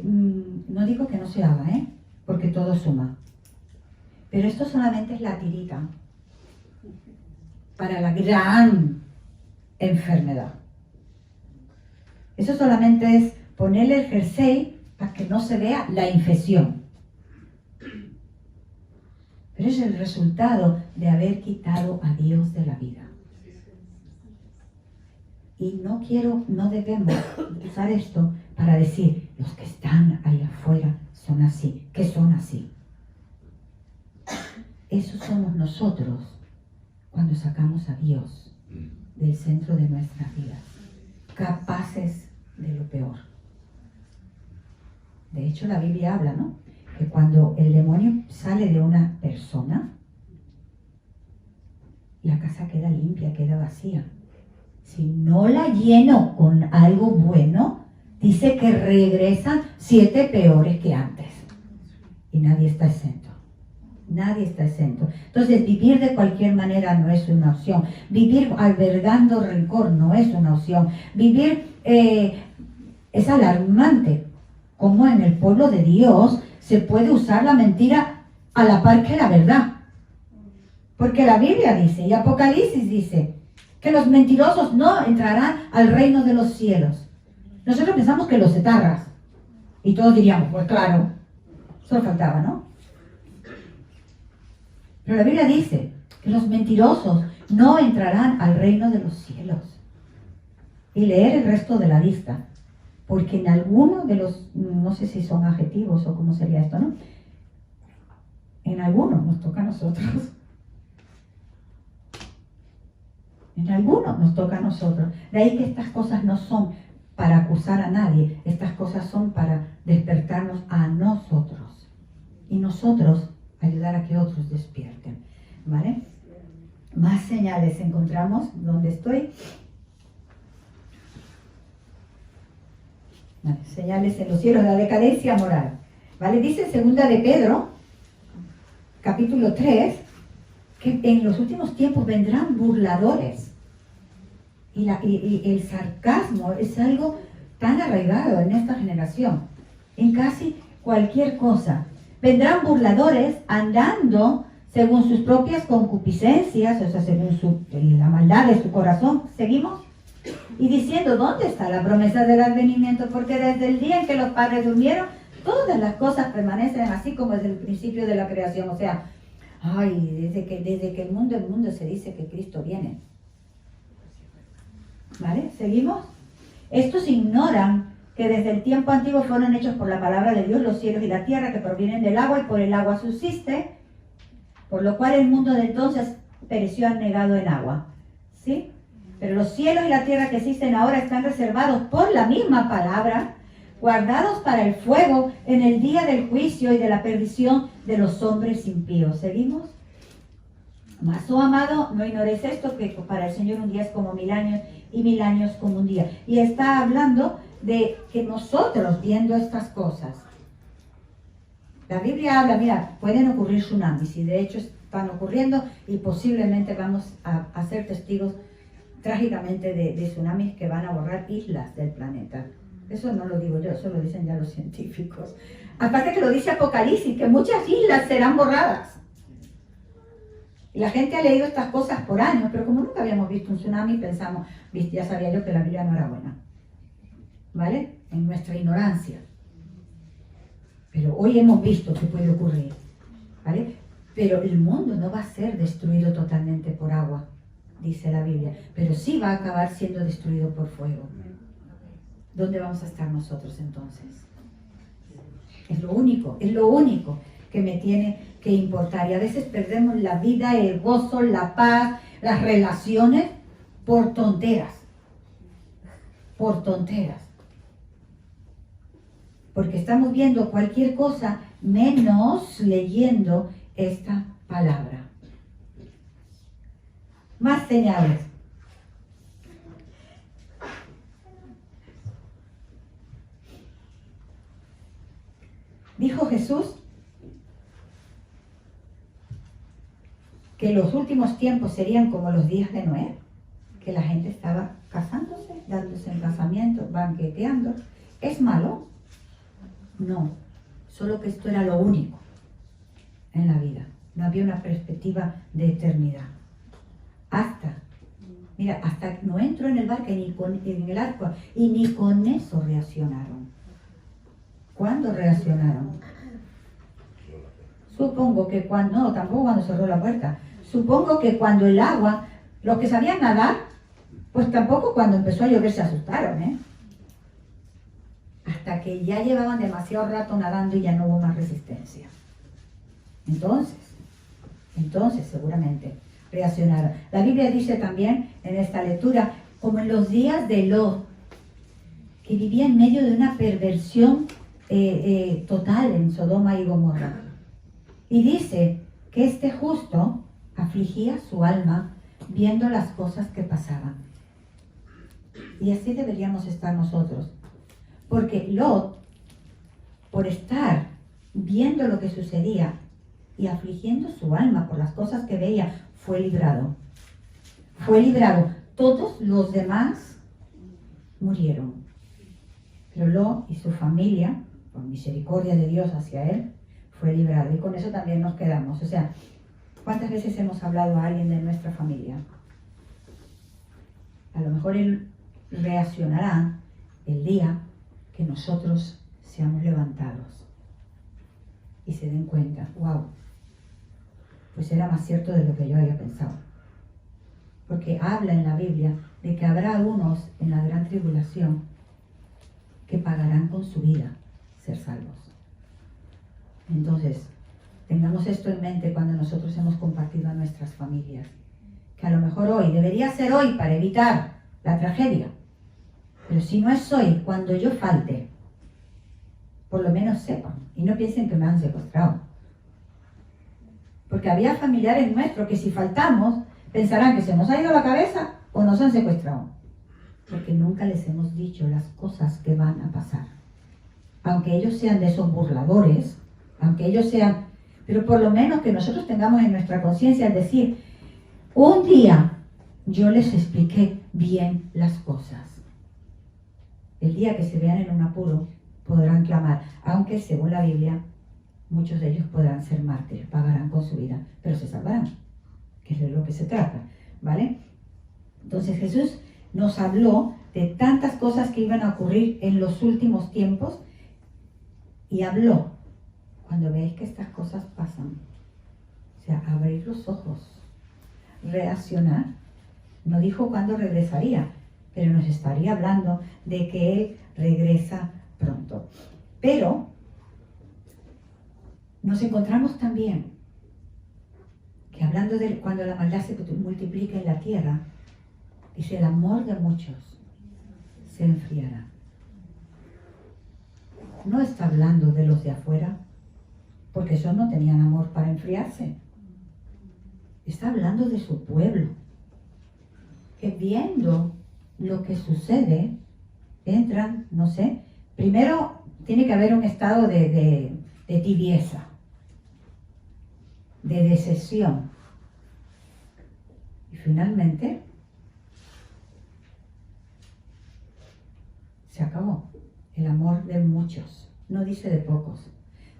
no digo que no se haga, porque todo suma. Pero esto solamente es la tirita para la gran enfermedad. Eso solamente es ponerle el jersey para que no se vea la infección. Pero es el resultado de haber quitado a Dios de la vida. Y no debemos usar esto para decir, los que están ahí afuera son así, que son así. Eso somos nosotros cuando sacamos a Dios del centro de nuestras vidas, capaces de lo peor. De hecho, la Biblia habla, ¿no? Que cuando el demonio sale de una persona, la casa queda limpia, queda vacía. Si no la lleno con algo bueno, dice que regresan 7 peores que antes. Y nadie está exento. Nadie está exento. Entonces, vivir de cualquier manera no es una opción. Vivir albergando rencor no es una opción. Vivir es alarmante. Como en el pueblo de Dios se puede usar la mentira a la par que la verdad. Porque la Biblia dice, y Apocalipsis dice, que los mentirosos no entrarán al reino de los cielos. Nosotros pensamos que los etarras. Y todos diríamos, pues claro, solo faltaba, ¿no? Pero la Biblia dice que los mentirosos no entrarán al reino de los cielos. Y leer el resto de la lista. Porque en alguno de los, no sé si son adjetivos o cómo sería esto, ¿no? En alguno nos toca a nosotros. En algunos nos toca a nosotros. De ahí que estas cosas no son para acusar a nadie. Estas cosas son para despertarnos a nosotros. Y nosotros ayudar a que otros despierten. ¿Vale? Más señales encontramos. ¿Dónde estoy? Vale, señales en los cielos de la decadencia moral. ¿Vale? Dice en 2 de Pedro, capítulo 3, que en los últimos tiempos vendrán burladores. Y el sarcasmo es algo tan arraigado en esta generación, en casi cualquier cosa. Vendrán burladores andando según sus propias concupiscencias, o sea, según la maldad de su corazón. ¿Seguimos? Y diciendo, ¿dónde está la promesa del advenimiento? Porque desde el día en que los padres durmieron, todas las cosas permanecen así como desde el principio de la creación. O sea, desde que el mundo se dice que Cristo viene. ¿Vale? ¿Seguimos? Estos ignoran que desde el tiempo antiguo fueron hechos por la palabra de Dios los cielos y la tierra, que provienen del agua y por el agua subsiste, por lo cual el mundo de entonces pereció anegado en agua. ¿Sí? Pero los cielos y la tierra que existen ahora están reservados por la misma palabra, guardados para el fuego en el día del juicio y de la perdición de los hombres impíos. ¿Seguimos? Mas, oh amado, no ignores esto, que para el Señor un día es como 1000 años y 1000 años como un día. Y está hablando de que nosotros, viendo estas cosas, la Biblia habla, mira, pueden ocurrir tsunamis, y de hecho están ocurriendo, y posiblemente vamos a ser testigos trágicamente de tsunamis que van a borrar islas del planeta. Eso no lo digo yo, eso lo dicen ya los científicos. Aparte que lo dice Apocalipsis, que muchas islas serán borradas. Y la gente ha leído estas cosas por años, pero como nunca habíamos visto un tsunami, pensamos, ya sabía yo que la Biblia no era buena. ¿Vale? En nuestra ignorancia. Pero hoy hemos visto que puede ocurrir. ¿Vale? Pero el mundo no va a ser destruido totalmente por agua, dice la Biblia, pero sí va a acabar siendo destruido por fuego. ¿Dónde vamos a estar nosotros entonces? Es lo único que me tiene que importar. Y a veces perdemos la vida, el gozo, la paz, las relaciones por tonteras. Por tonteras. Porque estamos viendo cualquier cosa menos leyendo esta palabra. Más señales. Dijo Jesús que los últimos tiempos serían como los días de Noé, que la gente estaba casándose, dándose en casamiento, banqueteando. ¿Es malo? No, solo que esto era lo único en la vida. No había una perspectiva de eternidad. Hasta no entró en el barco en el arco, y ni con eso reaccionaron. ¿Cuándo reaccionaron? Supongo que tampoco cuando cerró la puerta. Supongo que cuando el agua, los que sabían nadar, pues tampoco cuando empezó a llover se asustaron, ¿eh? Hasta que ya llevaban demasiado rato nadando y ya no hubo más resistencia. Entonces seguramente reaccionaron. La Biblia dice también en esta lectura, como en los días de Lot, que vivía en medio de una perversión total en Sodoma y Gomorra. Y dice que este justo afligía su alma viendo las cosas que pasaban. Y así deberíamos estar nosotros. Porque Lot, por estar viendo lo que sucedía y afligiendo su alma por las cosas que veía, fue librado. Fue librado. Todos los demás murieron. Pero Lot y su familia, por misericordia de Dios hacia él, fue librado. Y con eso también nos quedamos. O sea, ¿cuántas veces hemos hablado a alguien de nuestra familia? A lo mejor él reaccionará el día que nosotros seamos levantados y se den cuenta, wow, pues era más cierto de lo que yo había pensado. Porque habla en la Biblia de que habrá unos en la gran tribulación que pagarán con su vida ser salvos. Entonces, tengamos esto en mente cuando nosotros hemos compartido a nuestras familias, que a lo mejor hoy, debería ser hoy para evitar la tragedia, pero si no es hoy, cuando yo falte, por lo menos sepan y no piensen que me han secuestrado. Porque había familiares nuestros que si faltamos, pensarán que se nos ha ido la cabeza o nos han secuestrado. Porque nunca les hemos dicho las cosas que van a pasar. Aunque ellos sean de esos burladores, aunque ellos sean, pero por lo menos que nosotros tengamos en nuestra conciencia el decir, un día yo les expliqué bien las cosas. El día que se vean en un apuro podrán clamar, aunque según la Biblia muchos de ellos podrán ser mártires, pagarán con su vida, pero se salvarán, que es de lo que se trata, ¿vale? Entonces Jesús nos habló de tantas cosas que iban a ocurrir en los últimos tiempos y habló, cuando veáis que estas cosas pasan, o sea, abrir los ojos, reaccionar. No dijo cuándo regresaría, pero nos estaría hablando de que Él regresa pronto. Pero nos encontramos también que hablando de cuando la maldad se multiplica en la tierra, dice el amor de muchos se enfriará. No está hablando de los de afuera, porque ellos no tenían amor para enfriarse. Está hablando de su pueblo, que viendo lo que sucede, entran, no sé, primero tiene que haber un estado de tibieza, de decepción. Y finalmente, se acabó el amor de muchos. No dice de pocos,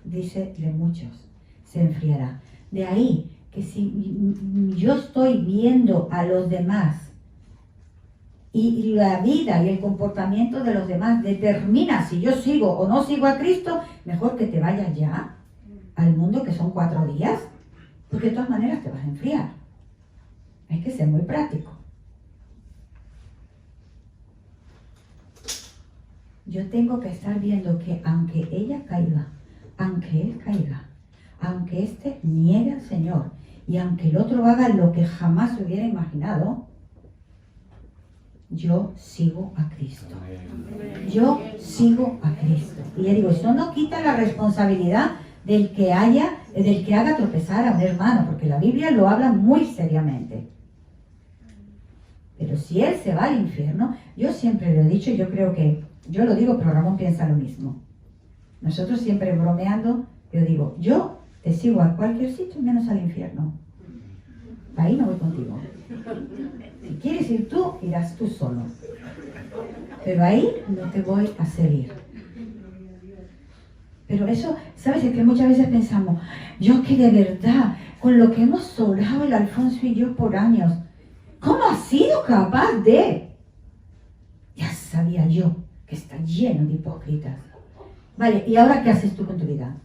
dice de muchos. Se enfriará. De ahí que si yo estoy viendo a los demás y la vida y el comportamiento de los demás determina si yo sigo o no sigo a Cristo, mejor que te vayas ya al mundo, que son 4 días, porque de todas maneras te vas a enfriar. Hay que ser muy práctico. Yo tengo que estar viendo que aunque ella caiga, aunque él caiga, aunque este niegue al Señor y aunque el otro haga lo que jamás hubiera imaginado, yo sigo a Cristo. Yo sigo a Cristo. Y le digo, eso no quita la responsabilidad del que haga tropezar a un hermano, porque la Biblia lo habla muy seriamente. Pero si él se va al infierno, yo siempre lo he dicho, yo lo digo, pero Ramón piensa lo mismo. Nosotros siempre bromeando, yo digo, yo te sigo a cualquier sitio menos al infierno. Ahí no voy contigo. Si quieres ir tú, irás tú solo. Pero ahí no te voy a seguir. Pero eso, ¿sabes? Es que muchas veces pensamos, yo que de verdad, con lo que hemos sobrado el Alfonso y yo por años, ¿cómo has sido capaz de? Ya sabía yo que está lleno de hipócritas. Vale, ¿y ahora qué haces tú con tu vida?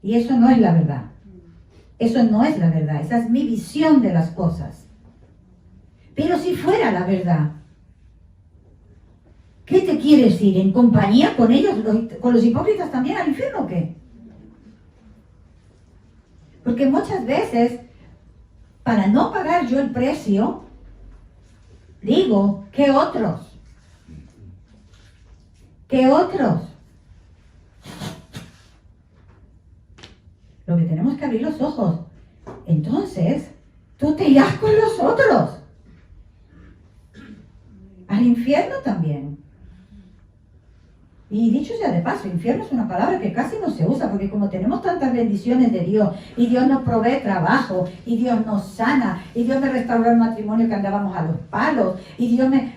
Y eso no es la verdad. Eso no es la verdad. Esa es mi visión de las cosas. Pero si fuera la verdad, ¿qué te quieres ir en compañía con ellos, con los hipócritas también al infierno o qué? Porque muchas veces, para no pagar yo el precio, digo, ¿qué otros? ¿Qué otros? Lo que tenemos que abrir los ojos. Entonces, tú te irás con los otros. Al infierno también. Y dicho sea de paso, infierno es una palabra que casi no se usa, porque como tenemos tantas bendiciones de Dios, y Dios nos provee trabajo, y Dios nos sana, y Dios me restauró el matrimonio que andábamos a los palos, y Dios me...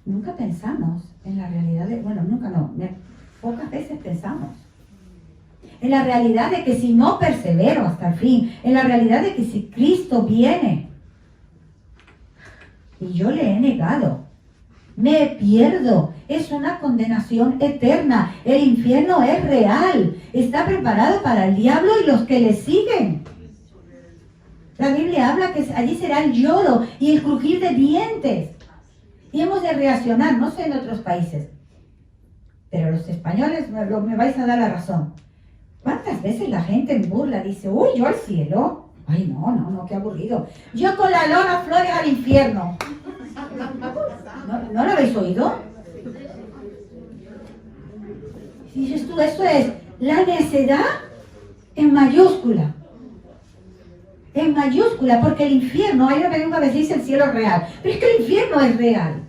Nunca pensamos en la realidad de... Bueno, nunca no, pocas veces pensamos. En la realidad de que si no persevero hasta el fin, en la realidad de que si Cristo viene y yo le he negado, me pierdo, es una condenación eterna. El infierno es real, está preparado para el diablo y los que le siguen. La Biblia habla que allí será el lloro y el crujir de dientes. Y hemos de reaccionar, no sé en otros países, pero los españoles me vais a dar la razón. ¿Cuántas veces la gente en burla dice, uy, yo al cielo? Ay, no, qué aburrido. Yo con la lona flores al infierno. ¿No lo habéis oído? Y dices tú, esto es la necedad en mayúscula. En mayúscula, porque el infierno, hay lo que nunca veces dice el cielo es real, pero es que el infierno es real.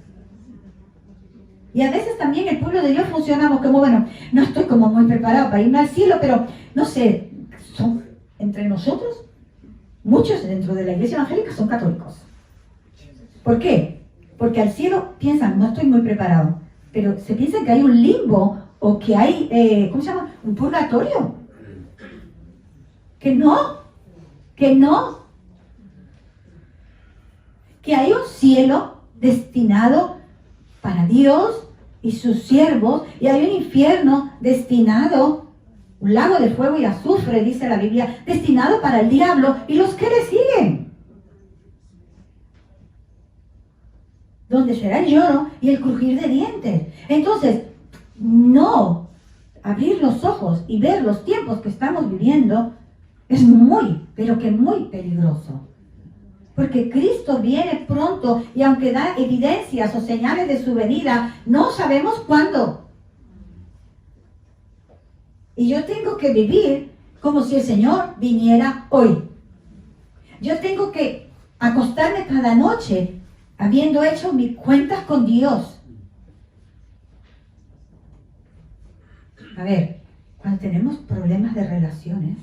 Y a veces también el pueblo de Dios funcionamos como, bueno, no estoy como muy preparado para irme al cielo, pero no sé, son entre nosotros, muchos dentro de la iglesia evangélica son católicos. ¿Por qué? Porque al cielo piensan, no estoy muy preparado, pero se piensan que hay un limbo o que hay, ¿cómo se llama? Un purgatorio. Que no. Que hay un cielo destinado para Dios y sus siervos, y hay un infierno destinado, un lago de fuego y azufre, dice la Biblia, destinado para el diablo y los que le siguen. Donde será el lloro y el crujir de dientes. Entonces, no abrir los ojos y ver los tiempos que estamos viviendo es muy, pero que muy peligroso. Porque Cristo viene pronto y aunque da evidencias o señales de su venida, no sabemos cuándo. Y yo tengo que vivir como si el Señor viniera hoy. Yo tengo que acostarme cada noche habiendo hecho mis cuentas con Dios. A ver, cuando tenemos problemas de relaciones,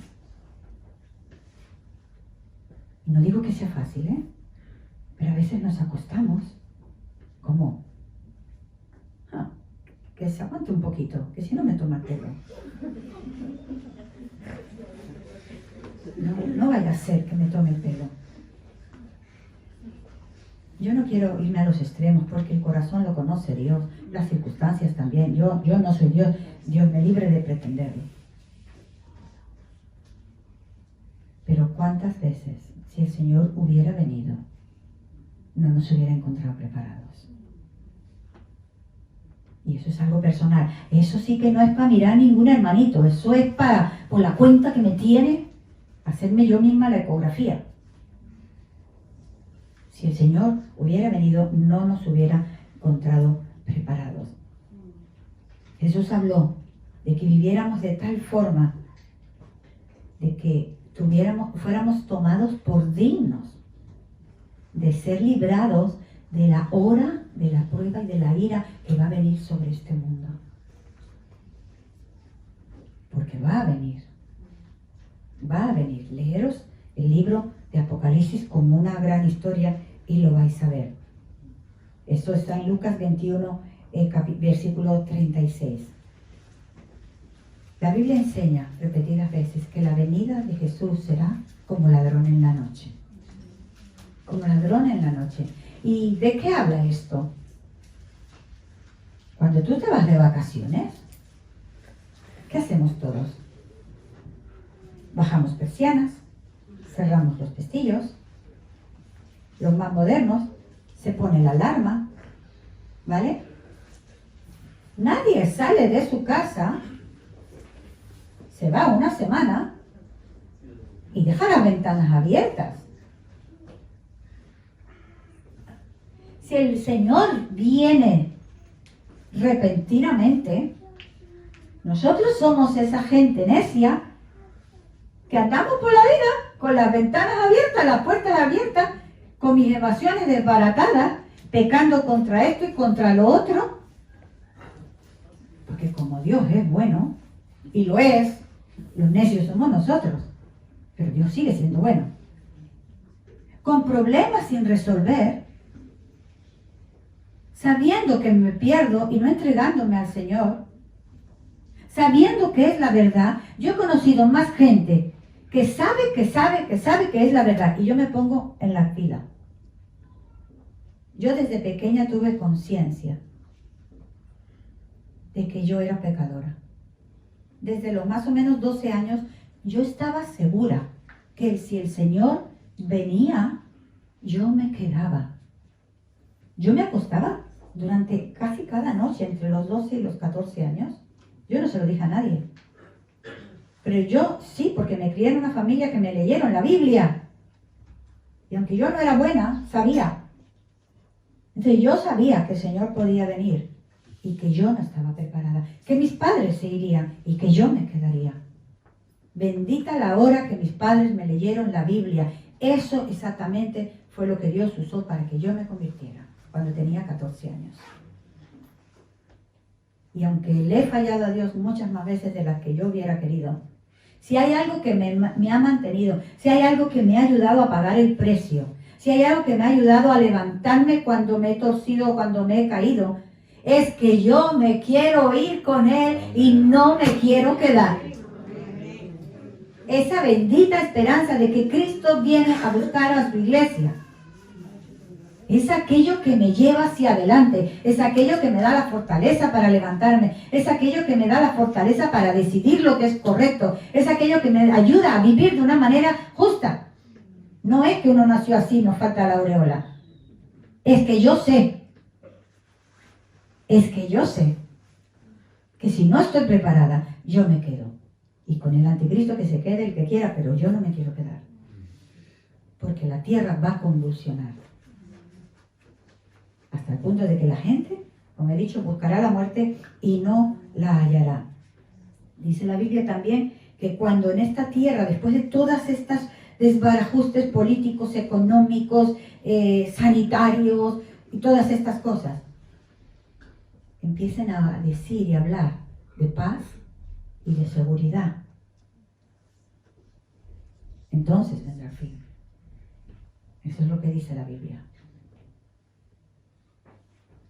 no digo que sea fácil, pero a veces nos acostamos como, que se aguante un poquito, que si no me toma el pelo. No vaya a ser que me tome el pelo. Yo no quiero irme a los extremos porque el corazón lo conoce Dios, las circunstancias también. Yo no soy Dios, Dios me libre de pretenderlo. Pero ¿cuántas veces, si el Señor hubiera venido, no nos hubiera encontrado preparados? Y eso es algo personal. Eso sí que no es para mirar a ningún hermanito. Eso es para, por la cuenta que me tiene, hacerme yo misma la ecografía. Si el Señor hubiera venido, no nos hubiera encontrado preparados. Jesús habló de que viviéramos de tal forma de que fuéramos tomados por dignos de ser librados de la hora, de la prueba y de la ira que va a venir sobre este mundo. Porque va a venir. Va a venir. Leeros el libro de Apocalipsis como una gran historia y lo vais a ver. Esto está en Lucas 21, versículo 36. La Biblia enseña repetidas veces que la venida de Jesús será como ladrón en la noche. Como ladrón en la noche. ¿Y de qué habla esto? Cuando tú te vas de vacaciones, ¿qué hacemos todos? Bajamos persianas, cerramos los pestillos, los más modernos, se pone la alarma, ¿vale? Nadie sale de su casa, se va una semana y deja las ventanas abiertas. Si el Señor viene repentinamente, nosotros somos esa gente necia que andamos por la vida con las ventanas abiertas, las puertas abiertas, con mis emociones desbaratadas, pecando contra esto y contra lo otro. Porque como Dios es bueno, y lo es, los necios somos nosotros, pero Dios sigue siendo bueno. Con problemas sin resolver, sabiendo que me pierdo y no entregándome al Señor, sabiendo que es la verdad. Yo he conocido más gente que sabe que es la verdad, y yo me pongo en la fila. Yo desde pequeña tuve conciencia de que yo era pecadora. Desde los más o menos 12 años, yo estaba segura que si el Señor venía, yo me quedaba. Yo me acostaba durante casi cada noche, entre los 12 y los 14 años. Yo no se lo dije a nadie. Pero yo sí, porque me crié en una familia que me leyeron la Biblia. Y aunque yo no era buena, sabía. Entonces yo sabía que el Señor podía venir y que yo no estaba preparada. Que mis padres se irían y que yo me quedaría. Bendita la hora que mis padres me leyeron la Biblia. Eso exactamente fue lo que Dios usó para que yo me convirtiera cuando tenía 14 años. Y aunque le he fallado a Dios muchas más veces de las que yo hubiera querido, si hay algo que me ha mantenido, si hay algo que me ha ayudado a pagar el precio, si hay algo que me ha ayudado a levantarme cuando me he torcido o cuando me he caído, Es que yo me quiero ir con Él y no me quiero quedar. Esa bendita esperanza de que Cristo viene a buscar a su iglesia. Es aquello que me lleva hacia adelante, es aquello que me da la fortaleza para levantarme, es aquello que me da la fortaleza para decidir lo que es correcto, es aquello que me ayuda a vivir de una manera justa. No es que uno nació así, nos falta la aureola. Es que yo sé que si no estoy preparada, yo me quedo. Y con el anticristo que se quede el que quiera, pero yo no me quiero quedar. Porque la tierra va a convulsionar. Hasta el punto de que la gente, como he dicho, buscará la muerte y no la hallará. Dice la Biblia también que cuando en esta tierra, después de todas estas desbarajustes políticos, económicos, sanitarios y todas estas cosas, empiecen a decir y hablar de paz y de seguridad, entonces vendrá el fin. Eso es lo que dice la Biblia.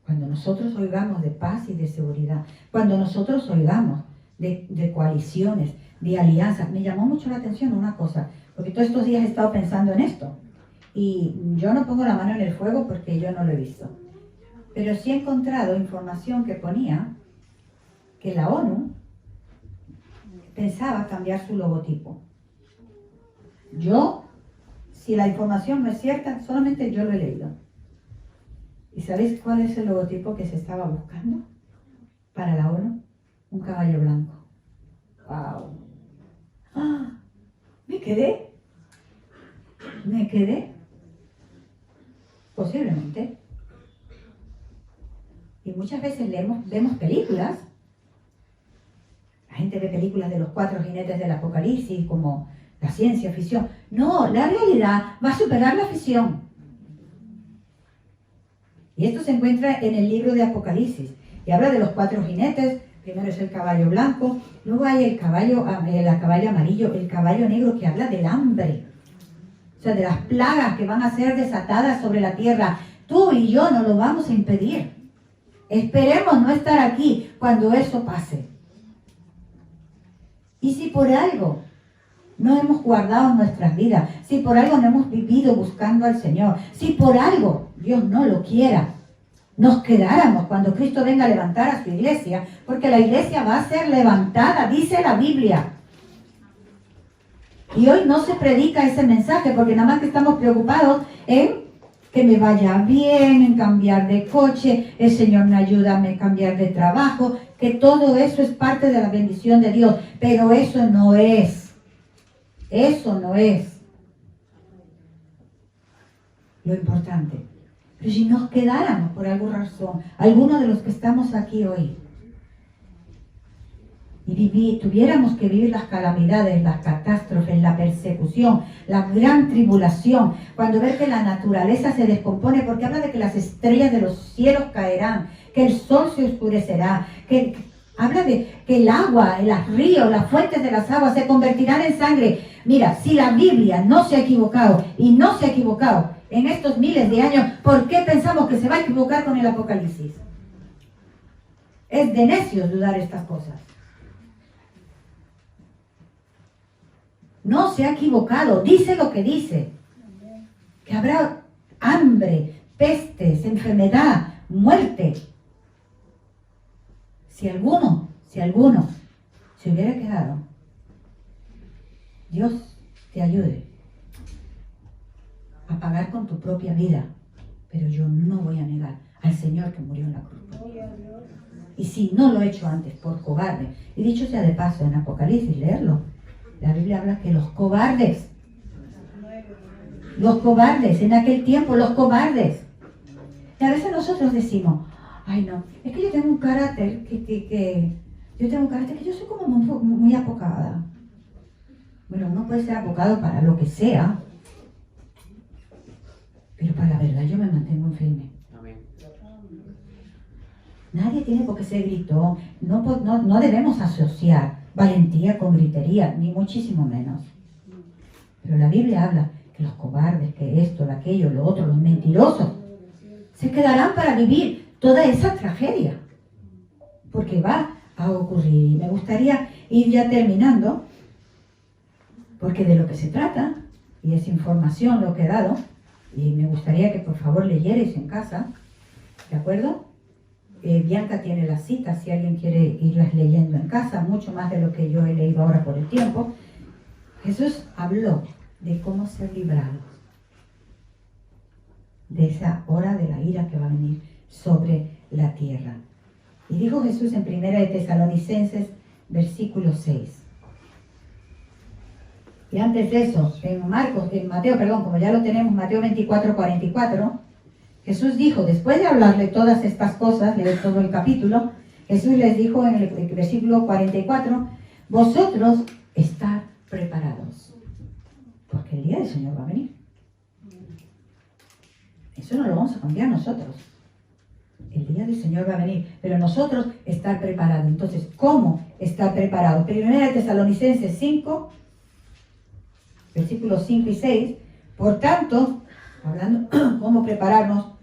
Cuando nosotros oigamos de paz y de seguridad, cuando nosotros oigamos de coaliciones, de alianzas, me llamó mucho la atención una cosa, porque todos estos días he estado pensando en esto, y yo no pongo la mano en el fuego porque yo no lo he visto, pero sí he encontrado información que ponía que la ONU pensaba cambiar su logotipo. Si la información no es cierta, solamente yo lo he leído. ¿Y sabéis cuál es el logotipo que se estaba buscando para la ONU? Un caballo blanco. ¡Wow! ¡Ah! Me quedé. Posiblemente. Y muchas veces vemos películas. La gente ve películas de los 4 jinetes del Apocalipsis como la ciencia ficción. No, la realidad va a superar la ficción. Y esto se encuentra en el libro de Apocalipsis. Y habla de los 4 jinetes. Primero es el caballo blanco, luego hay el caballo amarillo, el caballo negro, que habla del hambre. O sea, de las plagas que van a ser desatadas sobre la tierra. Tú y yo no lo vamos a impedir. Esperemos no estar aquí cuando eso pase. Y si por algo no hemos guardado nuestras vidas, si por algo no hemos vivido buscando al Señor, si por algo Dios no lo quiera, nos quedáramos cuando Cristo venga a levantar a su iglesia, porque la iglesia va a ser levantada, dice la Biblia. Y hoy no se predica ese mensaje, porque nada más que estamos preocupados en que me vaya bien, en cambiar de coche, el Señor me ayuda a cambiar de trabajo, que todo eso es parte de la bendición de Dios, pero eso no es lo importante. Pero si nos quedáramos por alguna razón, algunos de los que estamos aquí hoy, y tuviéramos que vivir las calamidades, las catástrofes, la persecución, la gran tribulación, cuando ver que la naturaleza se descompone, porque habla de que las estrellas de los cielos caerán, que el sol se oscurecerá, que habla de que el agua, los ríos, las fuentes de las aguas se convertirán en sangre. Mira, si la Biblia no se ha equivocado y no se ha equivocado en estos miles de años, ¿por qué pensamos que se va a equivocar con el Apocalipsis? Es de necios dudar estas cosas. No se ha equivocado, dice lo que dice. Que habrá hambre, pestes, enfermedad, muerte. Si alguno se hubiera quedado, Dios te ayude a pagar con tu propia vida, pero yo no voy a negar al Señor que murió en la cruz. Y si no lo he hecho antes por cobarde, y dicho sea de paso en Apocalipsis, leerlo, la Biblia habla que los cobardes, en aquel tiempo, los cobardes, y a veces nosotros decimos, ay no, es que yo tengo un carácter que yo soy como muy apocada. Bueno, uno puede ser apocado para lo que sea, pero para la verdad yo me mantengo en firme. Amén. Nadie tiene por qué ser gritón. No debemos asociar valentía con gritería, ni muchísimo menos. Pero la Biblia habla que los cobardes, que esto, aquello, lo otro, los mentirosos, se quedarán para vivir toda esa tragedia. porque va a ocurrir. Y me gustaría ir ya terminando, porque de lo que se trata, y es información lo que he dado, y me gustaría que por favor leyerais en casa, ¿de acuerdo? Bianca tiene las citas si alguien quiere irlas leyendo en casa, mucho más de lo que yo he leído ahora por el tiempo. Jesús habló de cómo ser librados de esa hora de la ira que va a venir sobre la tierra. Y dijo Jesús en 1 de Tesalonicenses, versículo 6. Y antes de eso, en Mateo, como ya lo tenemos, Mateo 24, 44, Jesús dijo, después de hablarle todas estas cosas, leer todo el capítulo, Jesús les dijo en el versículo 44, vosotros estad preparados, porque el día del Señor va a venir. Eso no lo vamos a cambiar nosotros. El día del Señor va a venir, pero nosotros estar preparados. Entonces, ¿cómo estar preparados? Primera de Tesalonicenses 5, versículos 5 y 6. Por tanto, hablando cómo prepararnos,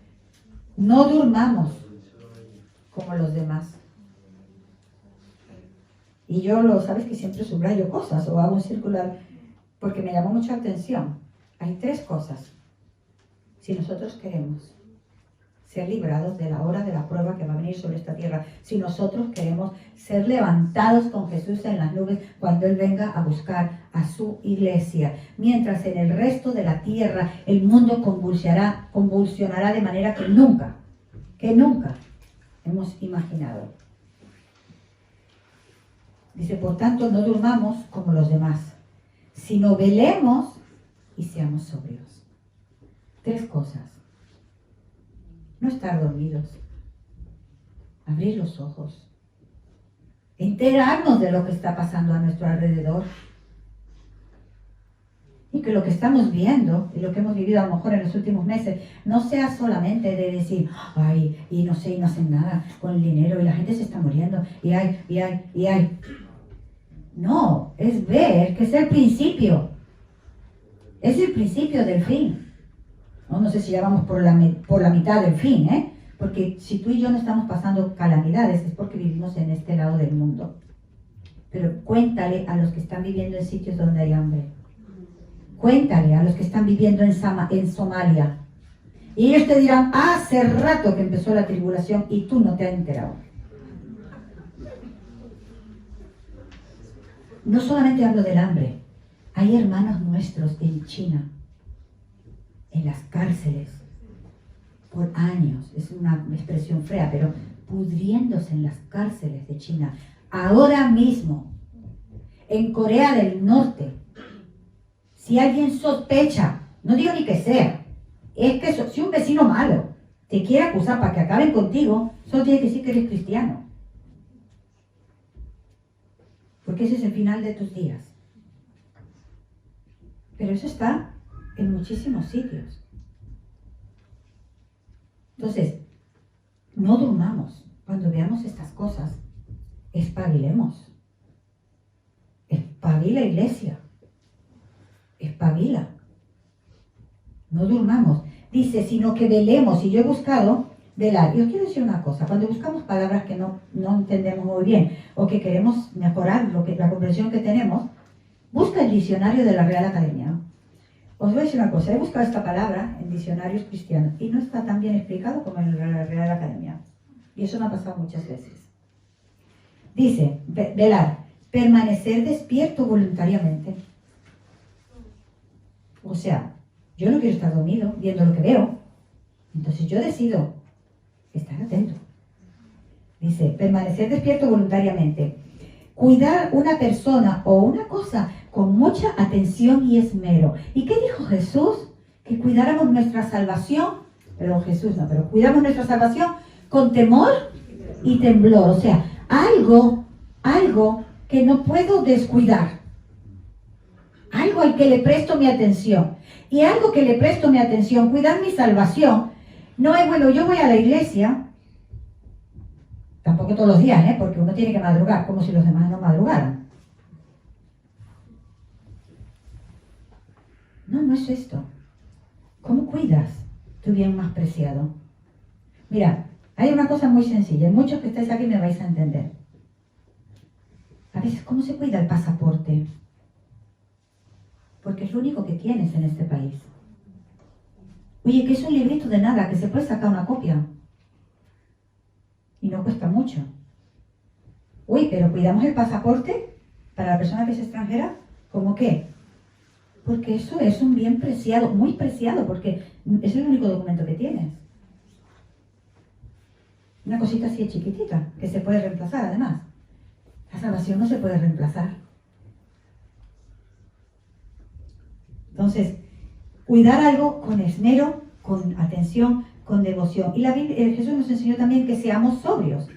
no durmamos como los demás. Y yo sabes que siempre subrayo cosas o hago un circular porque me llamó mucha atención. Hay 3 cosas. Si nosotros queremos ser librados de la hora de la prueba que va a venir sobre esta tierra, si nosotros queremos ser levantados con Jesús en las nubes cuando Él venga a buscar a su iglesia, mientras en el resto de la tierra el mundo convulsionará de manera que nunca hemos imaginado. Dice, por tanto, no durmamos como los demás, sino velemos y seamos sobrios. 3 cosas. No estar dormidos. Abrir los ojos. Enterarnos de lo que está pasando a nuestro alrededor. Y que lo que estamos viendo y lo que hemos vivido a lo mejor en los últimos meses no sea solamente de decir, ay, y no sé, y no hacen nada con el dinero y la gente se está muriendo y hay. No, es ver que es el principio. Es el principio del fin. No sé si ya vamos por la mitad del fin, porque si tú y yo no estamos pasando calamidades es porque vivimos en este lado del mundo. Pero cuéntale a los que están viviendo en sitios donde hay hambre. Cuéntale a los que están viviendo en Somalia. Y ellos te dirán, hace rato que empezó la tribulación y tú no te has enterado. No solamente hablo del hambre. Hay hermanos nuestros en China, en las cárceles, por años, es una expresión fea, pero pudriéndose en las cárceles de China. Ahora mismo, en Corea del Norte, si alguien sospecha, no digo ni que sea, es que si un vecino malo te quiere acusar para que acaben contigo, solo tiene que decir que eres cristiano. Porque ese es el final de tus días. Pero eso está en muchísimos sitios. Entonces, no durmamos. Cuando veamos estas cosas, espabilemos. Espabila, iglesia. Espabila. No durmamos. Dice, sino que velemos. Y yo he buscado velar. Y os quiero decir una cosa. Cuando buscamos palabras que no entendemos muy bien o que queremos mejorar la comprensión que tenemos, busca el diccionario de la Real Academia. Os voy a decir una cosa, he buscado esta palabra en diccionarios cristianos y no está tan bien explicado como en la Real Academia. Y eso me ha pasado muchas veces. Dice, velar, permanecer despierto voluntariamente. O sea, yo no quiero estar dormido viendo lo que veo. Entonces yo decido estar atento. Dice, permanecer despierto voluntariamente. Cuidar una persona o una cosa con mucha atención y esmero. ¿Y qué dijo Jesús? Que cuidáramos nuestra salvación, pero Jesús no, pero cuidamos nuestra salvación con temor y temblor. O sea, algo que no puedo descuidar. Algo al que le presto mi atención. Y algo que le presto mi atención, cuidar mi salvación, no es, bueno, yo voy a la iglesia, tampoco todos los días, porque uno tiene que madrugar, como si los demás no madrugaran. No es esto. ¿Cómo cuidas tu bien más preciado? Mira, Hay una cosa muy sencilla, y muchos que estáis aquí me vais a entender. A veces, ¿cómo se cuida el pasaporte? Porque es lo único que tienes en este país. Oye, que es un librito de nada, que se puede sacar una copia. Y no cuesta mucho. Uy, pero cuidamos el pasaporte para la persona que es extranjera, ¿cómo qué? Porque eso es un bien preciado, muy preciado, porque es el único documento que tienes. Una cosita así chiquitita, que se puede reemplazar además. La salvación no se puede reemplazar. Entonces, cuidar algo con esmero, con atención, con devoción. Y Jesús nos enseñó también que seamos sobrios.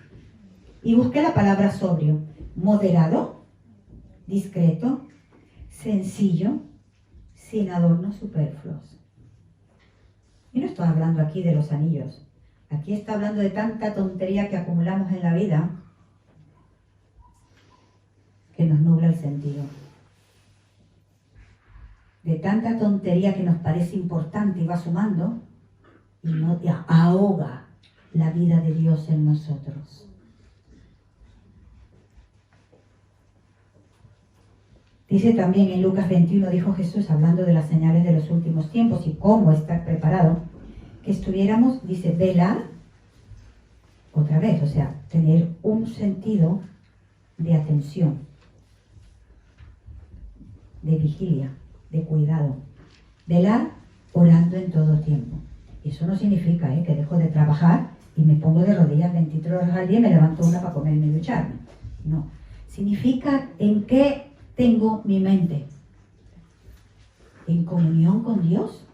Y busqué la palabra sobrio. Moderado, discreto, sencillo, sin adornos superfluos. Y no estoy hablando aquí de los anillos. Aquí está hablando de tanta tontería que acumulamos en la vida que nos nubla el sentido. De tanta tontería que nos parece importante y va sumando y no ahoga la vida de Dios en nosotros. Dice también en Lucas 21, dijo Jesús, hablando de las señales de los últimos tiempos y cómo estar preparado, que estuviéramos, dice, velar, otra vez, o sea, tener un sentido de atención, de vigilia, de cuidado. Velar orando en todo tiempo. Y eso no significa que dejo de trabajar y me pongo de rodillas 23 horas al día y me levanto una para comerme y ducharme. No. Significa en qué tengo mi mente. En comunión con Dios.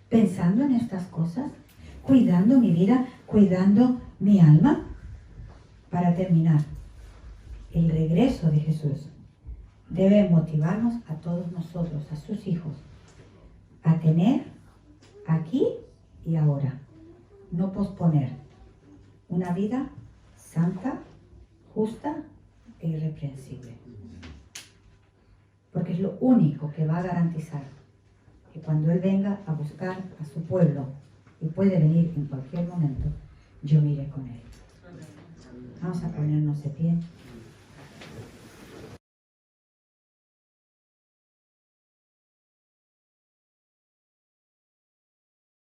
Pensando en estas cosas. Cuidando mi vida, cuidando mi alma. Para terminar, el regreso de Jesús debe motivarnos a todos nosotros, a sus hijos, a tener aquí y ahora, no posponer una vida santa, justa e irreprensible. Porque es lo único que va a garantizar que cuando Él venga a buscar a su pueblo, y puede venir en cualquier momento, yo me iré con Él. Vamos a ponernos de pie.